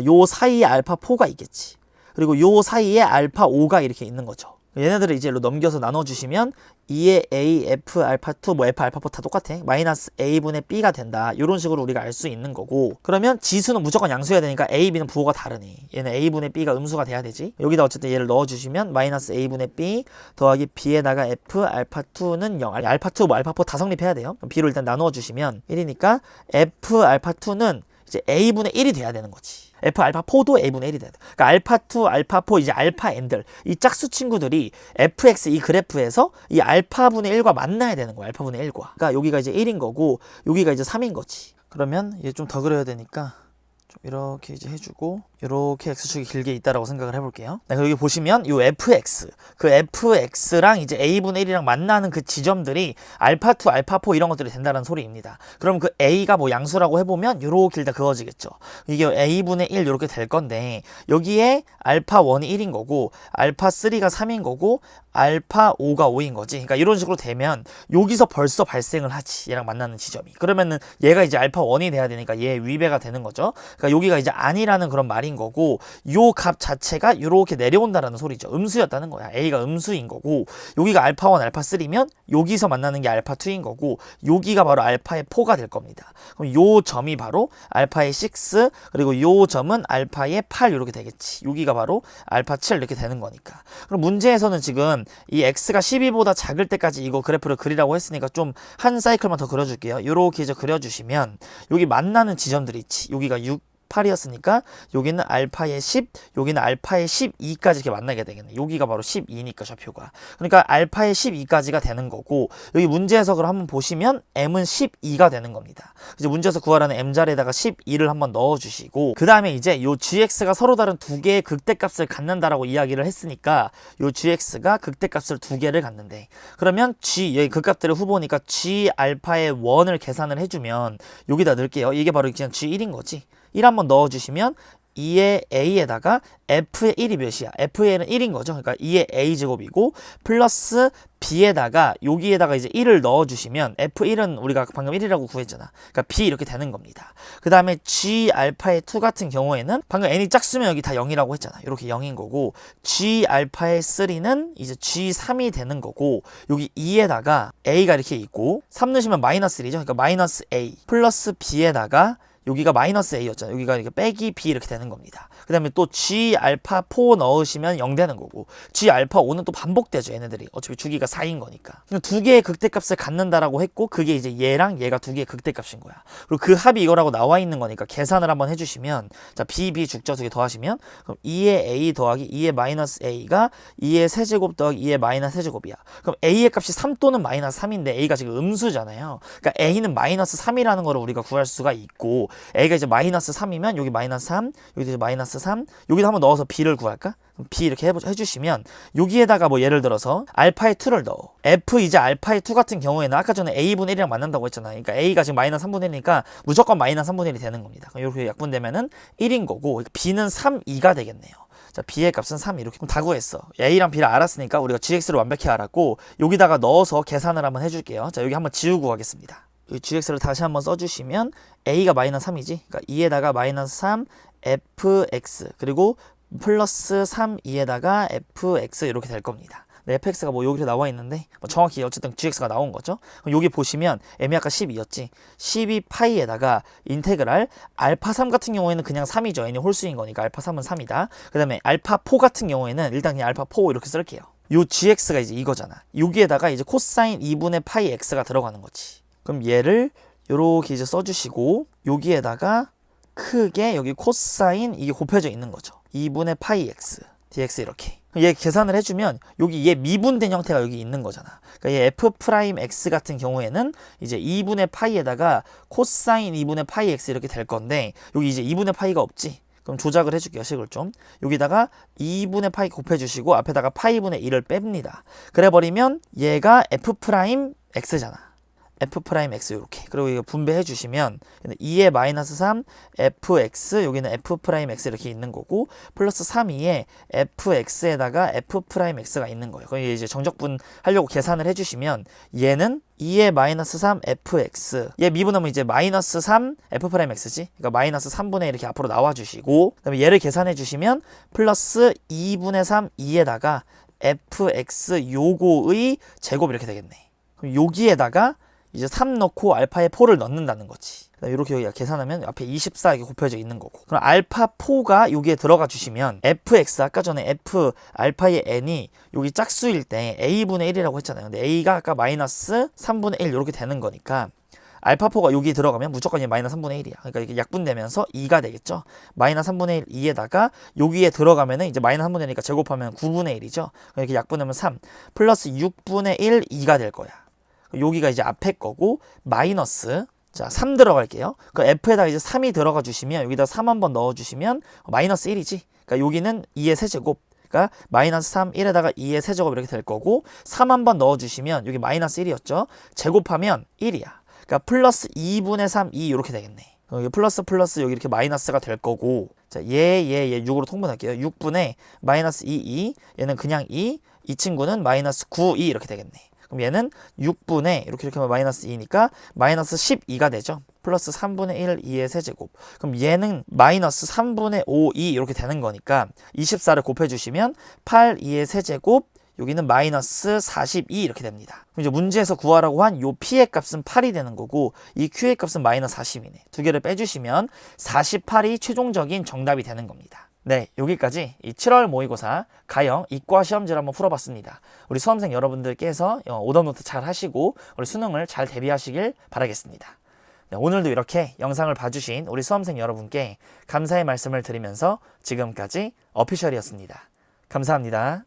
요 사이에 알파4가 있겠지. 그리고 요 사이에 알파5가 이렇게 있는 거죠. 얘네들을 이제 일로 넘겨서 나눠주시면 2의 a, f, 알파2, 뭐 f, 알파4 다 똑같아. 마이너스 a분의 b가 된다. 이런 식으로 우리가 알 수 있는 거고 그러면 지수는 무조건 양수여야 되니까 a, b는 부호가 다르네. 얘는 a분의 b가 음수가 돼야 되지. 여기다 어쨌든 얘를 넣어주시면 마이너스 a분의 b 더하기 b에다가 f, 알파2는 0. 알파2, 뭐 알파4 다 성립해야 돼요. 그럼 b로 일단 나누어주시면 1이니까 f, 알파2는 이제 a분의 1이 돼야 되는 거지. f 알파4도 a분의 1이 돼야 돼. 그러니까 알파2, 알파4 이제 알파 n들 이 짝수 친구들이 fx 이 그래프에서 이 알파분의 1과 만나야 되는 거야. 알파분의 1과. 그러니까 여기가 이제 1인 거고 여기가 이제 3인 거지. 그러면 얘 좀 더 그려야 되니까 좀 이렇게 이제 해주고 이렇게 x축이 길게 있다라고 생각을 해볼게요. 네, 그리고 여기 보시면 요 fx 그 fx랑 이제 a분의 1이랑 만나는 그 지점들이 알파2, 알파4 이런 것들이 된다는 소리입니다. 그럼 그 a가 뭐 양수라고 해보면 요렇게 일단 그어지겠죠. 이게 a분의 1 이렇게 될 건데 여기에 알파1이 1인 거고 알파3가 3인 거고 알파5가 5인 거지. 그러니까 이런 식으로 되면 여기서 벌써 발생을 하지. 얘랑 만나는 지점이. 그러면은 얘가 이제 알파1이 돼야 되니까 얘 위배가 되는 거죠. 그러니까 여기가 이제 아니라는 그런 말인 A인 거고 요 값 자체가 요렇게 내려온다라는 소리죠. 음수였다는 거야. A가 음수인 거고 여기가 알파 1, 알파 3면 여기서 만나는 게 알파 2인 거고 여기가 바로 알파의 4가 될 겁니다. 그럼 요 점이 바로 알파의 6 그리고 요 점은 알파의 8 이렇게 되겠지. 여기가 바로 알파 7 이렇게 되는 거니까. 그럼 문제에서는 지금 이 x가 12보다 작을 때까지 이거 그래프를 그리라고 했으니까 좀 한 사이클만 더 그려줄게요. 요렇게 이제 그려주시면 여기 만나는 지점들이 있지. 여기가 6, 8이었으니까 여기는 알파의 10, 여기는 알파의 12까지 이렇게 만나게 되겠네. 여기가 바로 12니까 좌표가. 그러니까 알파의 12까지가 되는 거고 여기 문제 해석을 한번 보시면 m은 12가 되는 겁니다. 이제 문제에서 구하라는 m자리에다가 12를 한번 넣어주시고 그 다음에 이제 요 gx가 서로 다른 두 개의 극대값을 갖는다라고 이야기를 했으니까 요 gx가 극대값을 두 개를 갖는데 그러면 g 여기 극값들의 후보니까 g 알파의 1을 계산을 해주면 여기다 넣을게요. 이게 바로 그냥 g1인 거지. 1 한번 넣어주시면 2의 a에다가 f의 1이 몇이야? f의 1은 1인 거죠. 그러니까 2의 a제곱이고 플러스 b에다가 여기에다가 이제 1을 넣어주시면 f1은 우리가 방금 1이라고 구했잖아. 그러니까 b 이렇게 되는 겁니다. 그 다음에 g 알파의 2 같은 경우에는 방금 n이 짝수면 여기 다 0이라고 했잖아. 이렇게 0인 거고 g 알파의 3는 이제 g3이 되는 거고 여기 2에다가 a가 이렇게 있고 3 넣으시면 마이너스 1이죠. 그러니까 마이너스 a 플러스 b에다가 여기가 마이너스 a였잖아요. 여기가 이렇게 빼기 b 이렇게 되는 겁니다. 그 다음에 또 g 알파 4 넣으시면 0 되는 거고 g 알파 5는 또 반복되죠. 얘네들이 어차피 주기가 4인 거니까 두 개의 극대값을 갖는다라고 했고 그게 이제 얘랑 얘가 두 개의 극대값인 거야. 그리고 그 합이 이거라고 나와 있는 거니까 계산을 한번 해주시면 자 b 죽죠. 두 개 더하시면 그럼 2의 a 더하기 2의 마이너스 a가 2의 세제곱 더하기 2의 마이너스 세제곱이야. 그럼 a의 값이 3 또는 마이너스 3인데 a가 지금 음수잖아요. 그러니까 a는 마이너스 3이라는 거를 우리가 구할 수가 있고 a가 이제 마이너스 3이면 여기 마이너스 3 여기도 이제 마이너스 3 여기도 한번 넣어서 b를 구할까? b 이렇게 해주시면 여기에다가 뭐 예를 들어서 알파의 2를 넣어. f 이제 알파의 2 같은 경우에는 아까 전에 a분의 1이랑 만난다고 했잖아요. 그러니까 a가 지금 마이너스 3분의 1이니까 무조건 마이너스 3분의 1이 되는 겁니다. 그럼 이렇게 약분되면은 1인 거고 b는 3, 2가 되겠네요. 자, b의 값은 3 이렇게 다 구했어. a랑 b를 알았으니까 우리가 gx를 완벽히 알았고 여기다가 넣어서 계산을 한번 해줄게요. 자, 여기 한번 지우고 가겠습니다. gx를 다시 한번 써주시면 a가 마이너스 3이지. 그러니까 2에다가 마이너스 3 fx 그리고 플러스 3 2에다가 fx 이렇게 될 겁니다. 네, fx가 뭐 여기로 나와 있는데 뭐 정확히 어쨌든 gx가 나온 거죠. 그럼 여기 보시면 m이 아까 12였지. 12파이에다가 인테그랄 알파 3 같은 경우에는 그냥 3이죠. n이 홀수인 거니까 알파 3은 3이다. 그 다음에 알파 4 같은 경우에는 일단 그냥 알파 4 이렇게 쓸게요. 요 gx가 이제 이거잖아. 여기에다가 이제 코사인 2분의 파이 x가 들어가는 거지. 그럼 얘를 요렇게 이제 써주시고 여기에다가 크게 여기 코사인 이게 곱해져 있는 거죠. 2분의 파이 x dx 이렇게 얘 계산을 해주면 여기 얘 미분된 형태가 여기 있는 거잖아. 그러니까 얘 f 프라임 x 같은 경우에는 이제 2분의 파이에다가 코사인 2분의 파이 x 이렇게 될 건데 여기 이제 2분의 파이가 없지. 그럼 조작을 해줄게요. 식을 좀. 여기다가 2분의 파이 곱해주시고 앞에다가 파이분의 1을 뺍니다. 그래버리면 얘가 f 프라임 x잖아. f 프라임 x 이렇게. 그리고 이거 분배해 주시면 2의 마이너스 3 fx 여기는 f 프라임 x 이렇게 있는 거고 플러스 3의 fx에다가 f 프라임 x가 있는 거예요. 그럼 이제 정적분 하려고 계산을 해 주시면 얘는 2의 마이너스 3 fx 얘 미분하면 이제 마이너스 3 f 프라임 x지. 그러니까 마이너스 3분의 1 이렇게 앞으로 나와 주시고 그다음에 얘를 계산해 주시면 플러스 2분의 3 2에다가 fx 요거의 제곱 이렇게 되겠네. 그럼 여기에다가 이제 3 넣고 알파의 4를 넣는다는 거지. 이렇게 여기가 계산하면 앞에 24 이렇게 곱해져 있는 거고. 그럼 알파 4가 여기에 들어가 주시면 fx 아까 전에 f 알파의 n이 여기 짝수일 때 a분의 1이라고 했잖아요. 근데 a가 아까 마이너스 3분의 1 이렇게 되는 거니까 알파 4가 여기 들어가면 무조건 마이너스 3분의 1이야. 그러니까 이게 약분되면서 2가 되겠죠. 마이너스 3분의 1 2에다가 여기에 들어가면은 이제 마이너스 3분의 1이니까 제곱하면 9분의 1이죠. 이렇게 약분하면 3 플러스 6분의 1 2가 될 거야. 여기가 이제 앞에 거고 마이너스 자 3 들어갈게요. 그 f에다가 이제 3이 들어가 주시면 여기다 3 한번 넣어 주시면 마이너스 1이지. 그러니까 여기는 2의 세제곱 그러니까 마이너스 3 1에다가 2의 세제곱 이렇게 될 거고 3 한번 넣어 주시면 여기 마이너스 1이었죠. 제곱하면 1이야. 그러니까 플러스 2분의 3 2 이렇게 되겠네. 여기 플러스 여기 이렇게 마이너스가 될 거고 자 얘 6으로 통분할게요. 6분의 마이너스 2 얘는 그냥 이 친구는 마이너스 9 2 이렇게 되겠네. 그럼 얘는 6분의 이렇게 하면 마이너스 2니까 마이너스 12가 되죠. 플러스 3분의 1 2의 세제곱. 그럼 얘는 마이너스 3분의 5 2 이렇게 되는 거니까 24를 곱해주시면 8 2의 세제곱, 여기는 마이너스 42 이렇게 됩니다. 그럼 이제 문제에서 구하라고 한 요 P의 값은 8이 되는 거고 이 Q의 값은 마이너스 40이네. 두 개를 빼주시면 48이 최종적인 정답이 되는 겁니다. 네, 여기까지 이 7월 모의고사 가형 이과 시험지를 한번 풀어봤습니다. 우리 수험생 여러분들께서 오답노트 잘 하시고 우리 수능을 잘 대비하시길 바라겠습니다. 네, 오늘도 이렇게 영상을 봐주신 우리 수험생 여러분께 감사의 말씀을 드리면서 지금까지 어피셜이었습니다. 감사합니다.